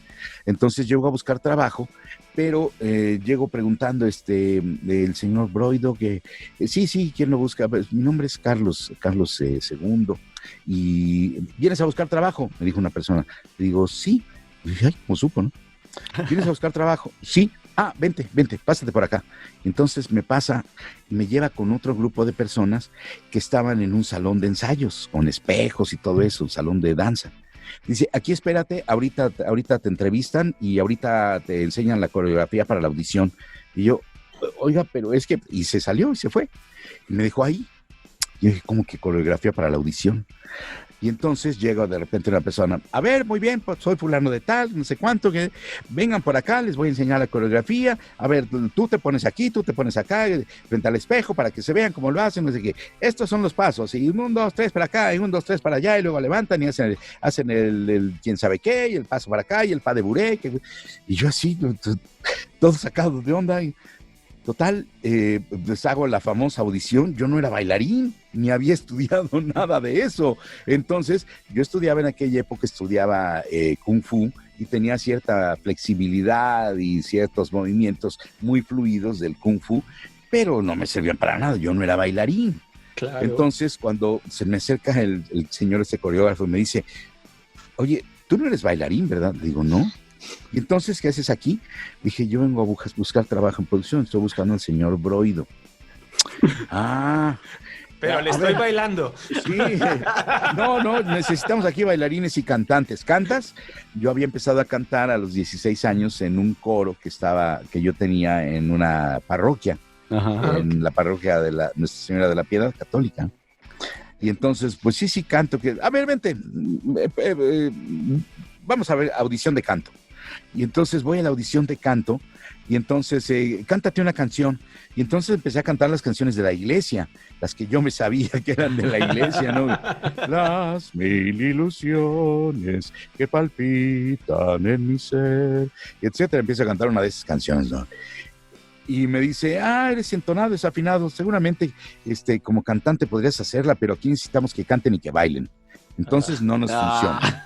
Speaker 4: Entonces llego a buscar trabajo, pero llego preguntando, el señor Broido, que sí, ¿quién lo busca? Pues, mi nombre es Carlos II. ¿Y vienes a buscar trabajo? Me dijo una persona. Le digo, sí. Y dije, ay, ¿cómo supo, no? ¿Vienes a buscar trabajo? Sí. Ah, vente, pásate por acá. Entonces me pasa y me lleva con otro grupo de personas que estaban en un salón de ensayos, con espejos y todo eso, un salón de danza. Dice, aquí espérate, ahorita te entrevistan y ahorita te enseñan la coreografía para la audición. Y yo, oiga, pero es que... Y se salió y se fue. Y me dejó ahí. Y yo dije, ¿cómo que coreografía para la audición? Y entonces llega de repente una persona, a ver, muy bien, pues soy fulano de tal, no sé cuánto, que vengan por acá, les voy a enseñar la coreografía, a ver, tú te pones aquí, tú te pones acá, frente al espejo, para que se vean cómo lo hacen, no sé qué. Estos son los pasos, y 1, 2, 3 para acá, y 1, 2, 3 para allá, y luego levantan y hacen el quién sabe qué, y el paso para acá, y el pas de bourrée, y yo así, todo sacado de onda, y total, les hago la famosa audición. Yo no era bailarín, ni había estudiado nada de eso. Entonces, yo estudiaba en aquella época, Kung Fu, y tenía cierta flexibilidad y ciertos movimientos muy fluidos del Kung Fu, pero no me servían para nada, yo no era bailarín. Claro. Entonces, cuando se me acerca el señor coreógrafo y me dice, oye, tú no eres bailarín, ¿verdad? Le digo, no. Y entonces, ¿qué haces aquí? Dije, yo vengo a buscar trabajo en producción, estoy buscando al señor Broido.
Speaker 2: Pero le estoy bailando.
Speaker 4: Sí, no, necesitamos aquí bailarines y cantantes. ¿Cantas? Yo había empezado a cantar a los 16 años en un coro que yo tenía en una parroquia, en la parroquia de Nuestra Señora de la Piedad Católica. Y entonces, pues sí, canto. A ver, vente, vamos a ver audición de canto. Y entonces voy a la audición de canto y entonces cántate una canción. Y entonces empecé a cantar las canciones de la iglesia, las que yo me sabía que eran de la iglesia, ¿no? Las 1000 ilusiones que palpitan en mi ser, etcétera. Empiezo a cantar una de esas canciones, ¿no? Y me dice, eres entonado, desafinado, seguramente como cantante podrías hacerla, pero aquí necesitamos que canten y que bailen. Entonces no nos funciona.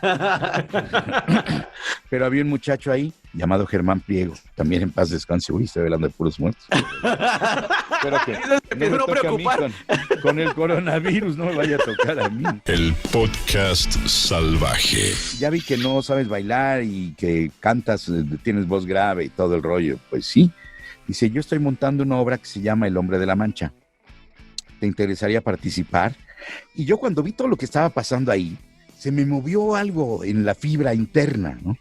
Speaker 4: Pero había un muchacho ahí llamado Germán Pliego, también en paz descanse. Uy, estoy hablando de puros muertos. Pero que no me toque a mí con el coronavirus, no me vaya a tocar a mí.
Speaker 3: El podcast salvaje.
Speaker 4: Ya vi que no sabes bailar y que cantas, tienes voz grave y todo el rollo. Pues sí. Dice, yo estoy montando una obra que se llama El Hombre de la Mancha. ¿Te interesaría participar? Y yo cuando vi todo lo que estaba pasando ahí, se me movió algo en la fibra interna, ¿no?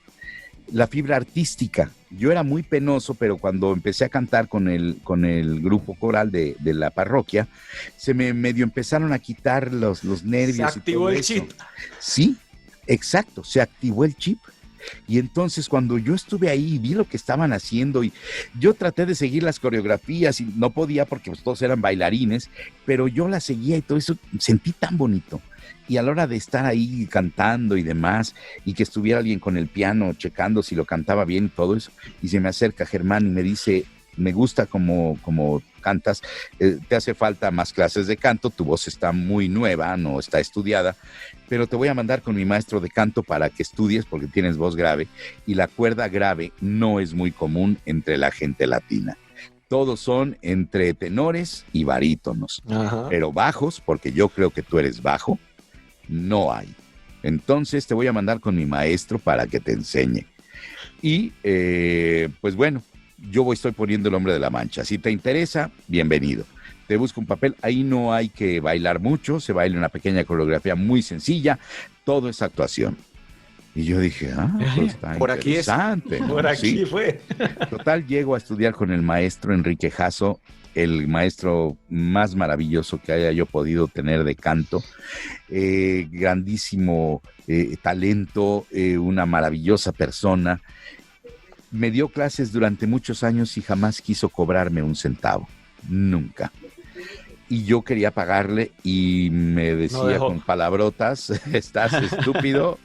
Speaker 4: La fibra artística. Yo era muy penoso, pero cuando empecé a cantar con el grupo coral de la parroquia, se me medio empezaron a quitar los nervios.
Speaker 2: Se activó el chip.
Speaker 4: Sí, exacto, se activó el chip. Y entonces cuando yo estuve ahí y vi lo que estaban haciendo y yo traté de seguir las coreografías y no podía porque pues, todos eran bailarines, pero yo las seguía y todo eso sentí tan bonito. Y a la hora de estar ahí cantando y demás, y que estuviera alguien con el piano checando si lo cantaba bien y todo eso, y se me acerca Germán y me dice, me gusta como cantas, te hace falta más clases de canto, tu voz está muy nueva, no está estudiada, pero te voy a mandar con mi maestro de canto para que estudies porque tienes voz grave, y la cuerda grave no es muy común entre la gente latina. Todos son entre tenores y barítonos, pero bajos, porque yo creo que tú eres bajo, no hay. Entonces te voy a mandar con mi maestro para que te enseñe. Y pues bueno, yo estoy poniendo el Hombre de la Mancha. Si te interesa, bienvenido. Te busco un papel. Ahí no hay que bailar mucho, se baila una pequeña coreografía muy sencilla. Todo es actuación. Y yo dije, pues está
Speaker 1: por aquí
Speaker 4: interesante, ¿no?
Speaker 2: Por aquí sí. Fue.
Speaker 4: Total, llego a estudiar con el maestro Enrique Jasso, el maestro más maravilloso que haya yo podido tener de canto. Grandísimo talento, una maravillosa persona. Me dio clases durante muchos años y jamás quiso cobrarme un centavo. Nunca. Y yo quería pagarle y me decía con palabrotas, estás estúpido,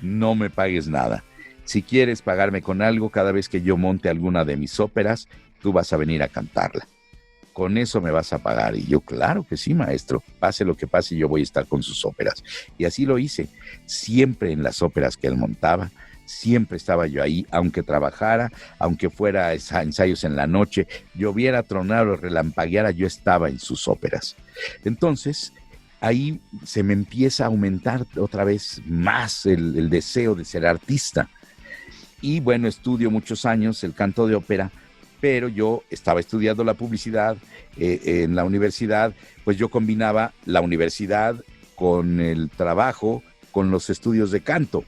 Speaker 4: no me pagues nada. Si quieres pagarme con algo, cada vez que yo monte alguna de mis óperas, tú vas a venir a cantarla. Con eso me vas a pagar. Y yo, claro que sí, maestro. Pase lo que pase, yo voy a estar con sus óperas. Y así lo hice. Siempre en las óperas que él montaba, siempre estaba yo ahí, aunque trabajara, aunque fuera ensayos en la noche, lloviera, tronara o relampagueara, yo estaba en sus óperas. Entonces, ahí se me empieza a aumentar otra vez más el deseo de ser artista. Y bueno, estudio muchos años el canto de ópera, pero yo estaba estudiando la publicidad en la universidad, pues yo combinaba la universidad con el trabajo, con los estudios de canto.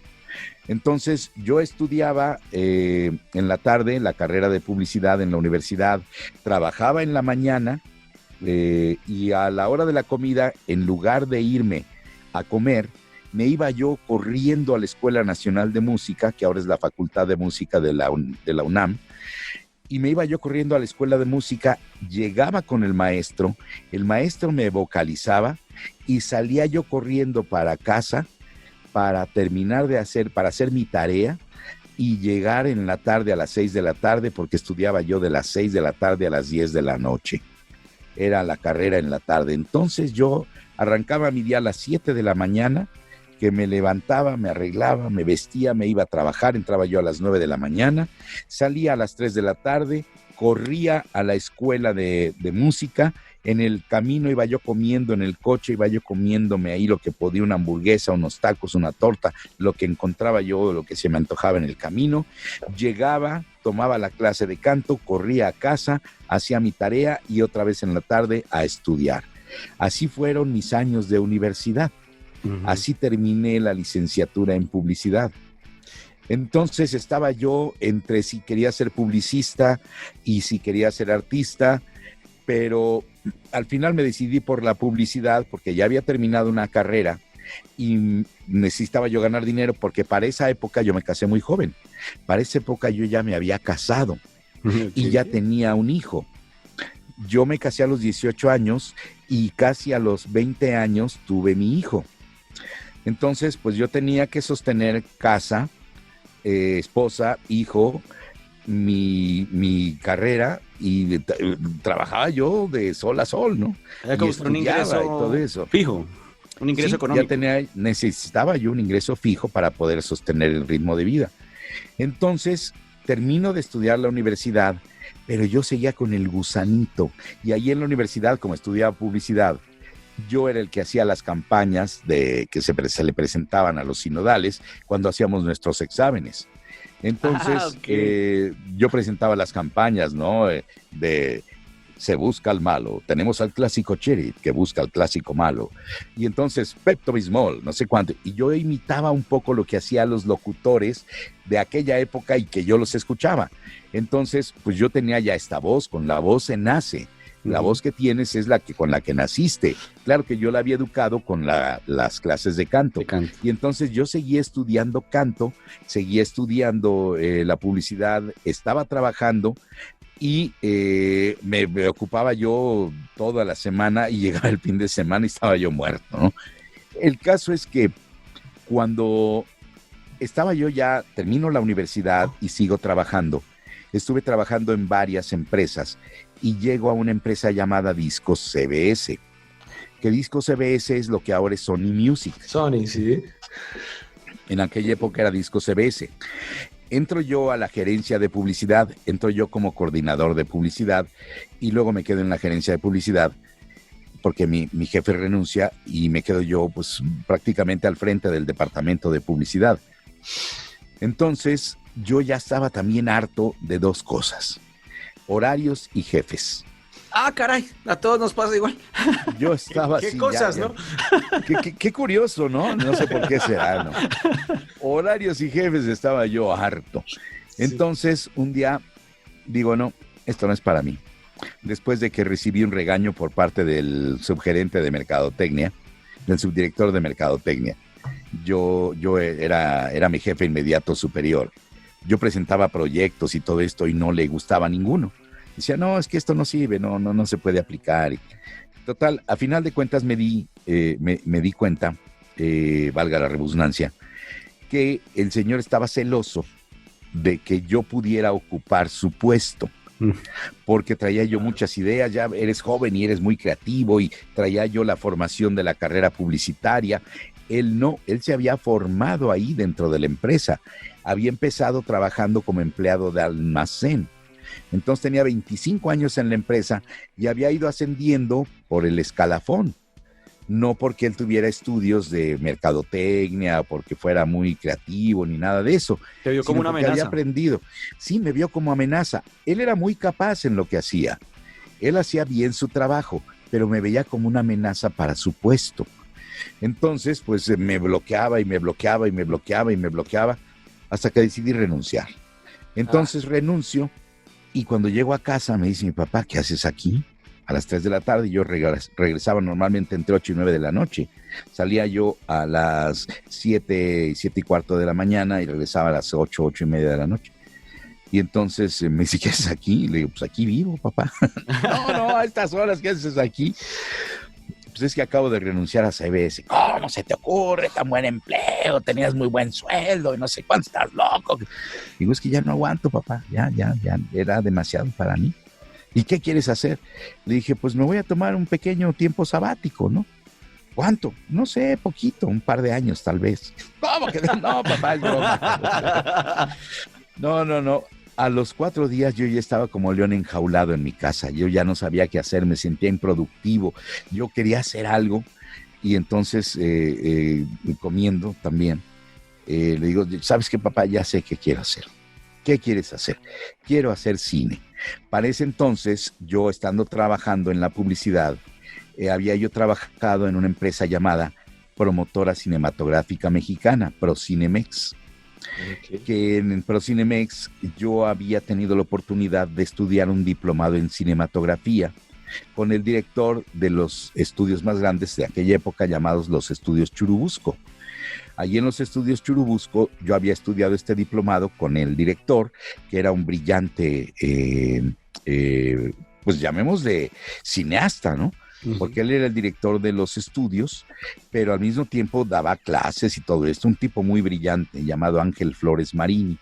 Speaker 4: Entonces yo estudiaba en la tarde la carrera de publicidad en la universidad, trabajaba en la mañana y a la hora de la comida, en lugar de irme a comer, me iba yo corriendo a la Escuela Nacional de Música, que ahora es la Facultad de Música de la UNAM, y me iba yo corriendo a la Escuela de Música, llegaba con el maestro me vocalizaba y salía yo corriendo para casa para terminar para hacer mi tarea y llegar en la tarde a las 6 de la tarde, porque estudiaba yo de las 6 de la tarde a las 10 de la noche. Era la carrera en la tarde. Entonces yo arrancaba mi día a las 7 de la mañana, que me levantaba, me arreglaba, me vestía, me iba a trabajar, entraba yo a las 9 de la mañana, salía a las 3 de la tarde, corría a la escuela de música. En el camino iba yo comiendo, en el coche iba yo comiéndome ahí lo que podía, una hamburguesa, unos tacos, una torta, lo que encontraba yo, lo que se me antojaba en el camino. Llegaba, tomaba la clase de canto, corría a casa, hacía mi tarea y otra vez en la tarde a estudiar. Así fueron mis años de universidad. Así terminé la licenciatura en publicidad. Entonces estaba yo entre si quería ser publicista y si quería ser artista, pero al final me decidí por la publicidad porque ya había terminado una carrera y necesitaba yo ganar dinero, porque para esa época yo me casé muy joven. Para esa época yo ya me había casado y ya tenía un hijo. Yo me casé a los 18 años y casi a los 20 años tuve mi hijo. Entonces, pues yo tenía que sostener casa, esposa, hijo, mi carrera, y trabajaba yo de sol a sol, ¿no?
Speaker 1: Era como un ingreso
Speaker 4: y todo eso.
Speaker 1: fijo, un ingreso económico.
Speaker 4: Necesitaba yo un ingreso fijo para poder sostener el ritmo de vida. Entonces, termino de estudiar la universidad, pero yo seguía con el gusanito. Y ahí en la universidad, como estudiaba publicidad, yo era el que hacía las campañas que se le presentaban a los sinodales cuando hacíamos nuestros exámenes. Entonces, yo presentaba las campañas, ¿no? De se busca al malo, tenemos al clásico Cherit que busca al clásico malo, y entonces Pepto-Bismol, no sé cuánto, y yo imitaba un poco lo que hacían los locutores de aquella época y que yo los escuchaba. Entonces, pues yo tenía ya esta voz, con la voz se nace. La voz que tienes es con la que naciste. Claro que yo la había educado con las clases de canto. Y entonces yo seguía estudiando canto, seguía estudiando la publicidad, estaba trabajando y me ocupaba yo toda la semana y llegaba el fin de semana y estaba yo muerto, ¿no? El caso es que cuando estaba yo ya, termino la universidad y sigo trabajando. Estuve trabajando en varias empresas y llego a una empresa llamada Discos CBS. Que Discos CBS es lo que ahora es Sony Music.
Speaker 2: Sony, sí.
Speaker 4: En aquella época era Discos CBS. Entro yo a la gerencia de publicidad, entro yo como coordinador de publicidad y luego me quedo en la gerencia de publicidad porque mi jefe renuncia y me quedo yo pues prácticamente al frente del departamento de publicidad. Entonces yo ya estaba también harto de dos cosas: horarios y jefes.
Speaker 1: Ah, caray, a todos nos pasa igual.
Speaker 4: Yo estaba
Speaker 2: ¿Qué
Speaker 4: así,
Speaker 2: cosas,
Speaker 4: ya.
Speaker 2: ¿no?
Speaker 4: Qué curioso, ¿no? No sé por qué será, ¿no? Horarios y jefes estaba yo harto. Entonces, un día digo, no, esto no es para mí. Después de que recibí un regaño por parte del subgerente de mercadotecnia, del subdirector de mercadotecnia, yo era mi jefe inmediato superior. Yo presentaba proyectos y todo esto y no le gustaba ninguno. Decía, no, es que esto no sirve, no se puede aplicar. Total, a final de cuentas me di cuenta, valga la redundancia, que el señor estaba celoso de que yo pudiera ocupar su puesto. Porque traía yo muchas ideas, ya eres joven y eres muy creativo, y traía yo la formación de la carrera publicitaria. Él se había formado ahí dentro de la empresa, había empezado trabajando como empleado de almacén. Entonces tenía 25 años en la empresa y había ido ascendiendo por el escalafón. No porque él tuviera estudios de mercadotecnia, porque fuera muy creativo, ni nada de eso.
Speaker 1: Te vio como una amenaza.
Speaker 4: Había aprendido. Sí, me vio como amenaza. Él era muy capaz en lo que hacía. Él hacía bien su trabajo, pero me veía como una amenaza para su puesto. Entonces, pues me bloqueaba y me bloqueaba y me bloqueaba y me bloqueaba hasta que decidí renunciar. Entonces renuncio y cuando llego a casa me dice mi papá, ¿qué haces aquí? A las 3 de la tarde, yo regresaba normalmente entre 8 y 9 de la noche. Salía yo a las 7 y cuarto de la mañana y regresaba a las 8 y media de la noche. Y entonces me dice, ¿qué haces aquí? Y le digo, pues aquí vivo, papá. No, a estas horas, ¿qué haces aquí? Pues es que acabo de renunciar a CBS. ¿Cómo se te ocurre? Tan buen empleo, tenías muy buen sueldo y no sé cuánto, estás loco. Digo, es que ya no aguanto, papá, ya, era demasiado para mí. ¿Y qué quieres hacer? Le dije, pues me voy a tomar un pequeño tiempo sabático, ¿no? ¿Cuánto? No sé, poquito, un par de años tal vez. ¿Cómo que no, papá? Es broma. No. A los 4 días yo ya estaba como león enjaulado en mi casa. Yo ya no sabía qué hacer, me sentía improductivo. Yo quería hacer algo y entonces comiendo también. Le digo, ¿sabes qué, papá? Ya sé qué quiero hacer. ¿Qué quieres hacer? Quiero hacer cine. Para ese entonces, yo estando trabajando en la publicidad, había yo trabajado en una empresa llamada Promotora Cinematográfica Mexicana, Procinemex. Okay. Que en Procinemex yo había tenido la oportunidad de estudiar un diplomado en cinematografía con el director de los estudios más grandes de aquella época, llamados los Estudios Churubusco. Allí en los Estudios Churubusco yo había estudiado este diplomado con el director, que era un brillante, pues llamémosle cineasta, ¿no? Porque él era el director de los estudios, pero al mismo tiempo daba clases y todo esto, un tipo muy brillante llamado Ángel Flores Marini.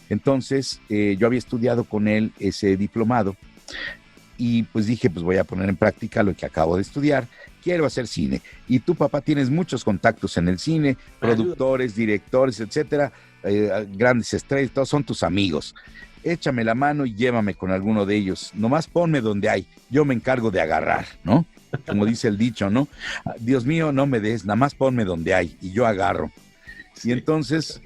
Speaker 4: Entonces yo había estudiado con él ese diplomado y pues dije, pues voy a poner en práctica lo que acabo de estudiar. Quiero hacer cine. Y tú, papá, tienes muchos contactos en el cine, productores, directores, etcétera, grandes estrellas, todos son tus amigos. Échame la mano y llévame con alguno de ellos. Nomás ponme donde hay. Yo me encargo de agarrar, ¿no? Como dice el dicho, ¿no? Dios mío, no me des, nada más ponme donde hay y yo agarro. Sí. Y entonces,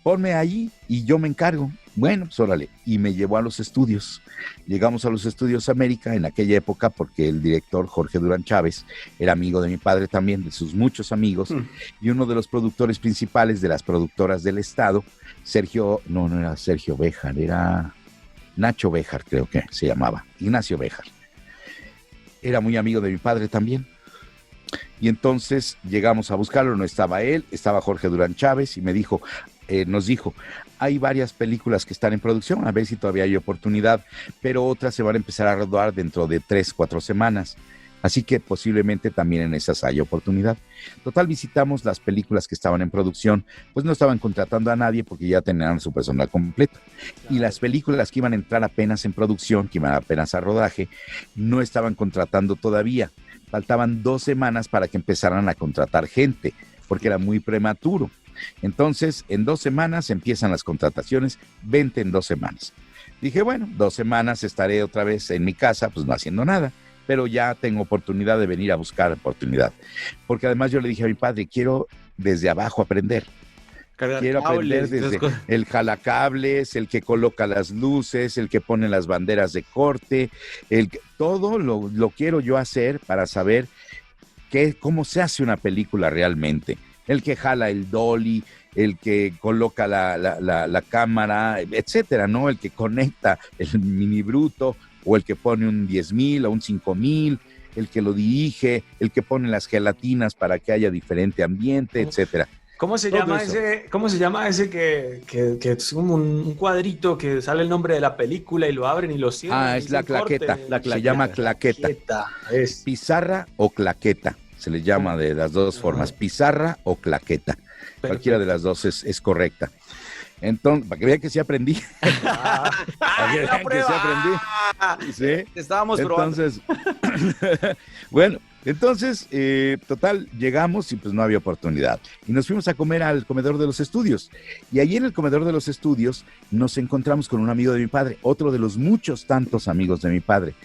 Speaker 4: ponme ahí y yo me encargo. Bueno, pues órale. Y me llevó a los estudios. Llegamos a los Estudios América en aquella época porque el director Jorge Durán Chávez era amigo de mi padre también, de sus muchos amigos, y uno de los productores principales de las productoras del estado, no era Sergio Béjar, era Nacho Béjar, creo que se llamaba, Ignacio Béjar. Era muy amigo de mi padre también. Y entonces llegamos a buscarlo, no estaba él, estaba Jorge Durán Chávez y nos dijo, hay varias películas que están en producción, a ver si todavía hay oportunidad, pero otras se van a empezar a rodar dentro de 3-4 semanas. Así que posiblemente también en esas haya oportunidad. Total, visitamos las películas que estaban en producción, pues no estaban contratando a nadie porque ya tenían su personal completo. Y las películas que iban a entrar apenas en producción, que iban apenas a rodaje, no estaban contratando todavía. Faltaban 2 semanas para que empezaran a contratar gente, porque era muy prematuro. Entonces, en 2 semanas empiezan las contrataciones, 20 en 2 semanas. Dije, bueno, 2 semanas estaré otra vez en mi casa, pues no haciendo nada, pero ya tengo oportunidad de venir a buscar oportunidad. Porque además yo le dije a mi padre, quiero desde abajo aprender. Quiero aprender desde el jalacables, el que coloca las luces, el que pone las banderas de corte, todo lo quiero yo hacer para saber cómo se hace una película realmente. El que jala el dolly, el que coloca la cámara, etcétera, ¿no? El que conecta el mini bruto o el que pone un 10,000 o un 5,000, el que lo dirige, el que pone las gelatinas para que haya diferente ambiente, etcétera.
Speaker 2: ¿Cómo se llama ese que es como un cuadrito que sale el nombre de la película y lo abren y lo cierran?
Speaker 4: Es la claqueta. Se llama claqueta. Pizarra o claqueta. Se le llama de las dos formas, pizarra o claqueta. Perfecto. Cualquiera de las dos es correcta. Entonces, para que vean que sí aprendí. Para que vean que sí aprendí. ¿Sí?
Speaker 1: Estábamos probando.
Speaker 4: Entonces, bueno, entonces, total, llegamos y pues no había oportunidad. Y nos fuimos a comer al comedor de los estudios. Y allí en el comedor de los estudios nos encontramos con un amigo de mi padre, otro de los muchos tantos amigos de mi padre,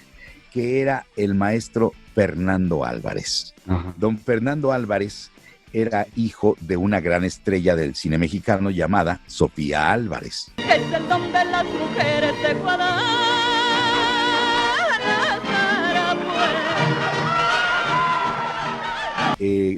Speaker 4: que era el maestro Fernando Álvarez. Ajá. Don Fernando Álvarez era hijo de una gran estrella del cine mexicano llamada Sofía Álvarez.
Speaker 5: Es el don de las mujeres de Guadalajara.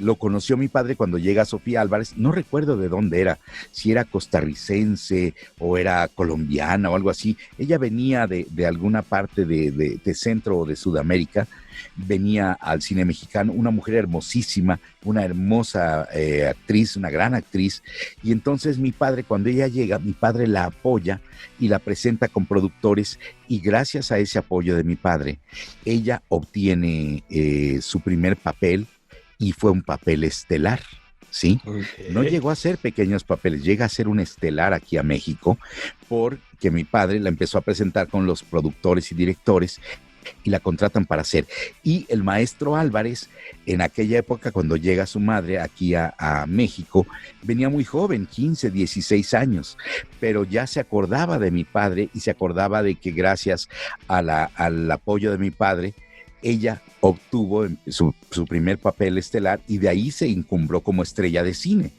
Speaker 4: Lo conoció mi padre cuando llega Sofía Álvarez, no recuerdo de dónde era, si era costarricense o era colombiana o algo así. Ella venía de alguna parte de Centro o de Sudamérica, venía al cine mexicano, una mujer hermosísima, una hermosa actriz, una gran actriz. Y entonces mi padre, cuando ella llega, mi padre la apoya y la presenta con productores, y gracias a ese apoyo de mi padre, ella obtiene su primer papel. Y fue un papel estelar, ¿sí? Okay. No llegó a ser pequeños papeles, llega a ser un estelar aquí a México, porque mi padre la empezó a presentar con los productores y directores y la contratan para hacer. Y el maestro Álvarez, en aquella época, cuando llega su madre aquí a México, venía muy joven, 15, 16 años, pero ya se acordaba de mi padre y se acordaba de que gracias al apoyo de mi padre, ella obtuvo su primer papel estelar y de ahí se encumbró como estrella de cine.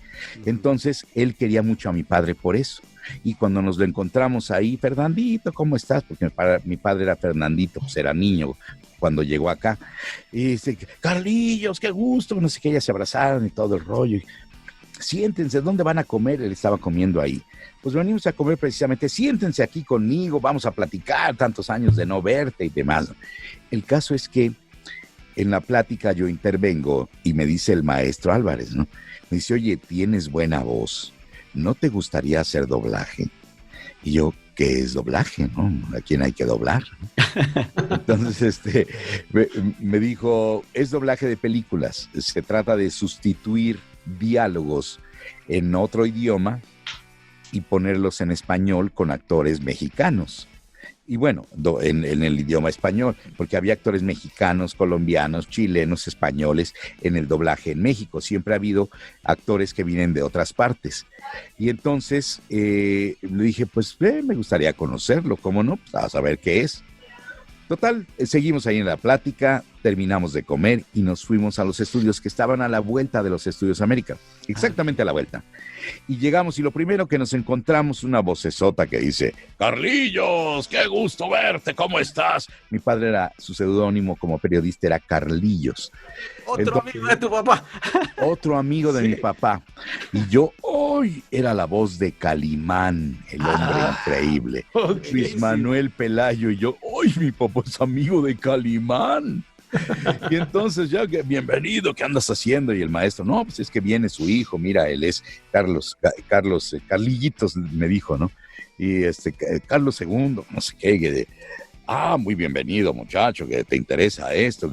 Speaker 4: Entonces, él quería mucho a mi padre por eso. Y cuando nos lo encontramos ahí, Fernandito, ¿cómo estás? Porque mi padre era Fernandito, pues era niño cuando llegó acá. Y dice, Carlillos, qué gusto, no sé qué, ellas se abrazaron y todo el rollo. Siéntense, ¿dónde van a comer? Él estaba comiendo ahí. Pues venimos a comer precisamente, siéntense aquí conmigo, vamos a platicar, tantos años de no verte y demás. El caso es que en la plática yo intervengo y me dice el maestro Álvarez, ¿no? Me dice, oye, tienes buena voz, ¿no te gustaría hacer doblaje? Y yo, ¿qué es doblaje, no? ¿A quién hay que doblar? Entonces, me dijo, es doblaje de películas, se trata de sustituir diálogos en otro idioma y ponerlos en español con actores mexicanos. Y bueno, en el idioma español, porque había actores mexicanos, colombianos, chilenos, españoles en el doblaje en México. Siempre ha habido actores que vienen de otras partes. Y entonces le dije, pues me gustaría conocerlo, ¿cómo no? Pues a saber qué es. Total, seguimos ahí en la plática, terminamos de comer y nos fuimos a los estudios que estaban a la vuelta de los Estudios América, exactamente a la vuelta. Y llegamos y lo primero que nos encontramos, una vocesota que dice, Carlillos, qué gusto verte, ¿cómo estás? Mi padre su seudónimo como periodista era Carlillos.
Speaker 1: Otro amigo de tu papá.
Speaker 4: Otro amigo de mi papá. Y yo, ¡Uy! Era la voz de Calimán, el hombre increíble.
Speaker 2: Okay,
Speaker 4: Luis Manuel Pelayo y yo, ¡ay, mi papá es amigo de Calimán! Y entonces ya, bienvenido, ¿qué andas haciendo? Y el maestro, no, pues es que viene su hijo, mira, él es Carlillitos, me dijo, ¿no? Y Carlos II, no sé qué, muy bienvenido, muchacho, que te interesa esto,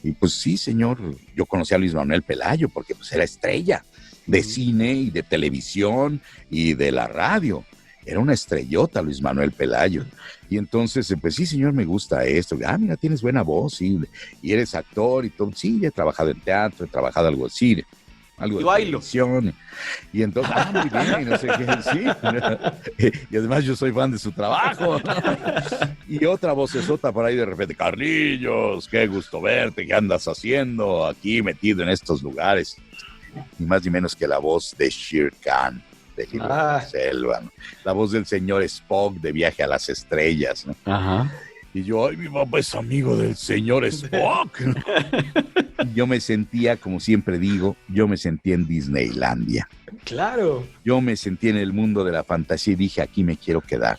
Speaker 4: y pues sí, señor, yo conocí a Luis Manuel Pelayo porque pues era estrella de cine y de televisión y de la radio. Era una estrellota Luis Manuel Pelayo. Y entonces, pues sí, señor, me gusta esto. Mira, tienes buena voz, sí, y eres actor y todo. Sí, he trabajado en teatro, he trabajado algo así, algo de televisión. Y entonces, muy bien, no sé qué, sí. Y además yo soy fan de su trabajo. Y otra vocesota por ahí de repente, Carlillos, qué gusto verte, ¿qué andas haciendo aquí metido en estos lugares? Ni más ni menos que la voz de Shere Khan, de Selva, ¿no? La voz del señor Spock de Viaje a las Estrellas, ¿no?
Speaker 1: Ajá.
Speaker 4: Y yo, mi papá es amigo del señor Spock, ¿no? Yo me sentía, como siempre digo, yo me sentía en Disneylandia.
Speaker 2: Claro.
Speaker 4: Yo me sentí en el mundo de la fantasía y dije, aquí me quiero quedar.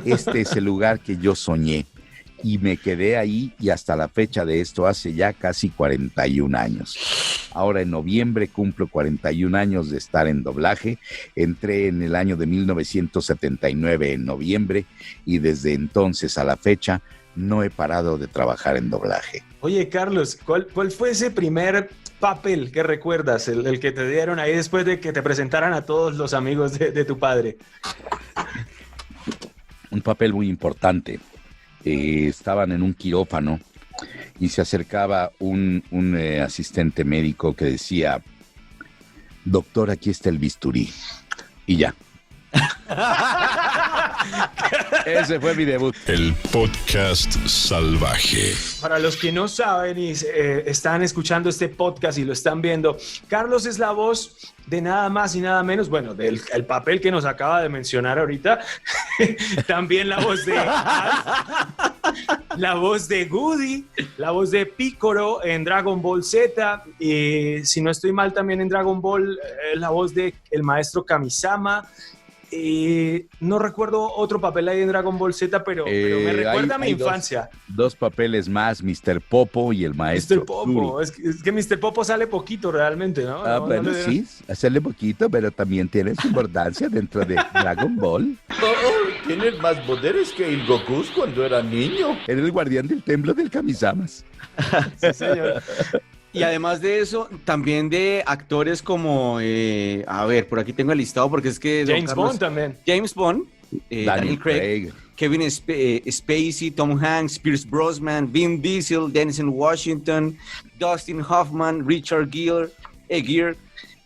Speaker 4: Este es el lugar que yo soñé. Y me quedé ahí y hasta la fecha de esto hace ya casi 41 años. Ahora en noviembre cumplo 41 años de estar en doblaje. Entré en el año de 1979 en noviembre y desde entonces a la fecha no he parado de trabajar en doblaje.
Speaker 2: Oye, Carlos, ¿cuál fue ese primer papel que recuerdas, el que te dieron ahí después de que te presentaran a todos los amigos de tu padre?
Speaker 4: Un papel muy importante. Estaban en un quirófano y se acercaba un asistente médico que decía, doctor, aquí está el bisturí. Y ya. Ese fue mi debut.
Speaker 3: El podcast salvaje.
Speaker 2: Para los que no saben y están escuchando este podcast y lo están viendo, Carlos es la voz de nada más y nada menos, bueno, del el papel que nos acaba de mencionar ahorita, también la voz de la voz de Woody, la voz de Piccolo en Dragon Ball Z, y si no estoy mal también en Dragon Ball, la voz de el maestro Kamisama. No recuerdo otro papel ahí en Dragon Ball Z, pero me recuerda a mi infancia.
Speaker 4: Dos papeles más, Mr. Popo y el maestro
Speaker 2: Mr. Popo, es que Mr. Popo sale poquito realmente, ¿no?
Speaker 4: Bueno, sí, sale poquito, pero también tiene su importancia dentro de Dragon Ball.
Speaker 6: Tienes más poderes que el Goku cuando era niño.
Speaker 4: Era el guardián del templo del Kamisamas.
Speaker 2: Sí, señor.
Speaker 1: Y además de eso, también de actores como, a ver, por aquí tengo el listado porque es que...
Speaker 2: James Bond también.
Speaker 1: James Bond, Daniel Craig, Kevin Spacey, Tom Hanks, Pierce Brosnan, Vin Diesel, Denzel Washington, Dustin Hoffman, Richard Gere,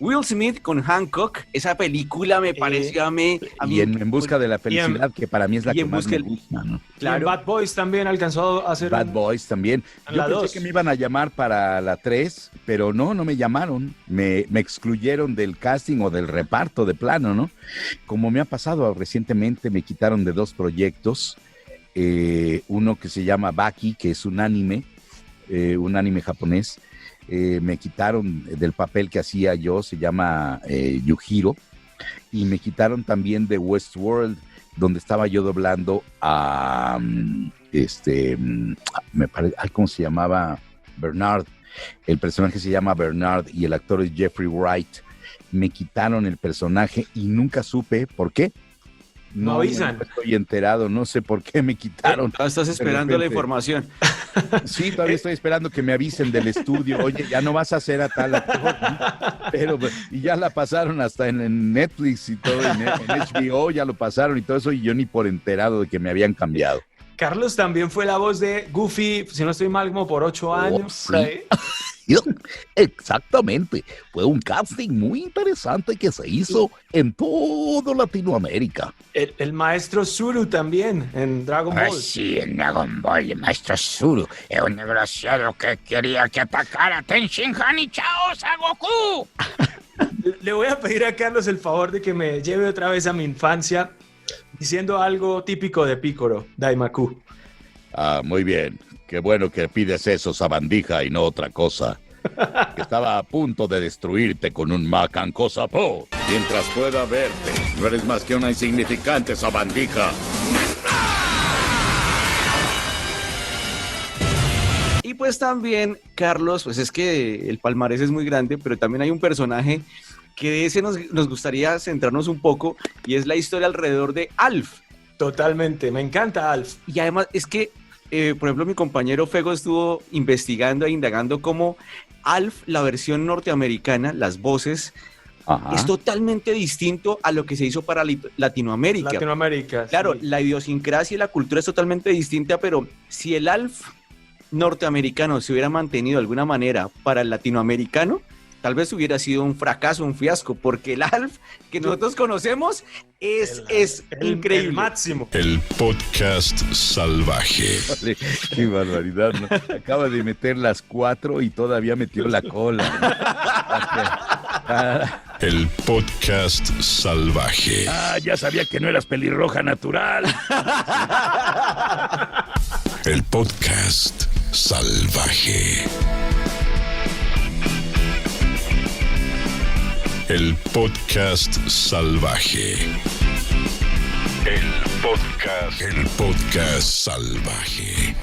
Speaker 1: Will Smith con Hancock. Esa película me pareció a mí...
Speaker 4: Y en Busca de la Felicidad, que para mí es la que más me gusta, ¿no?
Speaker 2: Claro. Y Bad Boys también alcanzó a hacer...
Speaker 4: Bad Boys también. Yo pensé que me iban a llamar para la 3, pero no me llamaron. Me excluyeron del casting o del reparto de plano, ¿no? Como me ha pasado recientemente, me quitaron de 2 proyectos. Uno que se llama Baki, que es un anime japonés. Me quitaron del papel que hacía yo, se llama Yujiro, y me quitaron también de Westworld, donde estaba yo doblando a me parece, ¿cómo se llamaba? Bernard. El personaje se llama Bernard y el actor es Jeffrey Wright. Me quitaron el personaje y nunca supe por qué.
Speaker 2: No avisan.
Speaker 4: No estoy enterado, no sé por qué me quitaron.
Speaker 1: Estás esperando la información.
Speaker 4: Sí, todavía estoy esperando que me avisen del estudio. Oye, ya no vas a hacer a tal actor, ¿no? Pero y ya la pasaron hasta en Netflix y todo, en HBO ya lo pasaron y todo eso, y yo ni por enterado de que me habían cambiado.
Speaker 2: Carlos también fue la voz de Goofy, si no estoy mal, como por 8 años.
Speaker 4: Sí. Exactamente, fue un casting muy interesante que se hizo en toda Latinoamérica.
Speaker 2: El maestro Zuru también en Dragon Ball.
Speaker 7: Sí, en Dragon Ball, el maestro Zuru es un desgraciado que quería que atacara a Ten Shin Han y Chaos a Goku.
Speaker 2: Le voy a pedir a Carlos el favor de que me lleve otra vez a mi infancia diciendo algo típico de Piccolo, Daimaku.
Speaker 4: Muy bien, qué bueno que pides eso, sabandija, y no otra cosa. que estaba a punto de destruirte con un macancosapó. Mientras pueda verte, no eres más que una insignificante sabandija.
Speaker 1: Y pues también, Carlos, pues es que el palmarés es muy grande, pero también hay un personaje que de ese nos gustaría centrarnos un poco, y es la historia alrededor de Alf.
Speaker 2: Totalmente, me encanta Alf.
Speaker 1: Y además es que, por ejemplo, mi compañero Fego estuvo investigando e indagando cómo Alf, la versión norteamericana, las voces, es totalmente distinto a lo que se hizo para Latinoamérica.
Speaker 2: Latinoamérica.
Speaker 1: Claro,
Speaker 2: sí.
Speaker 1: la idiosincrasia y la cultura es totalmente distinta, pero si el Alf norteamericano se hubiera mantenido de alguna manera para el latinoamericano, tal vez hubiera sido un fracaso, un fiasco, porque el Alf que nosotros conocemos es increíble.
Speaker 2: El máximo.
Speaker 3: El podcast salvaje.
Speaker 4: Vale, qué barbaridad, ¿no? Acaba de meter las 4 y todavía metió la cola.
Speaker 3: El podcast salvaje.
Speaker 4: Ya sabía que no eras pelirroja natural.
Speaker 3: El podcast salvaje. El podcast salvaje. El podcast salvaje.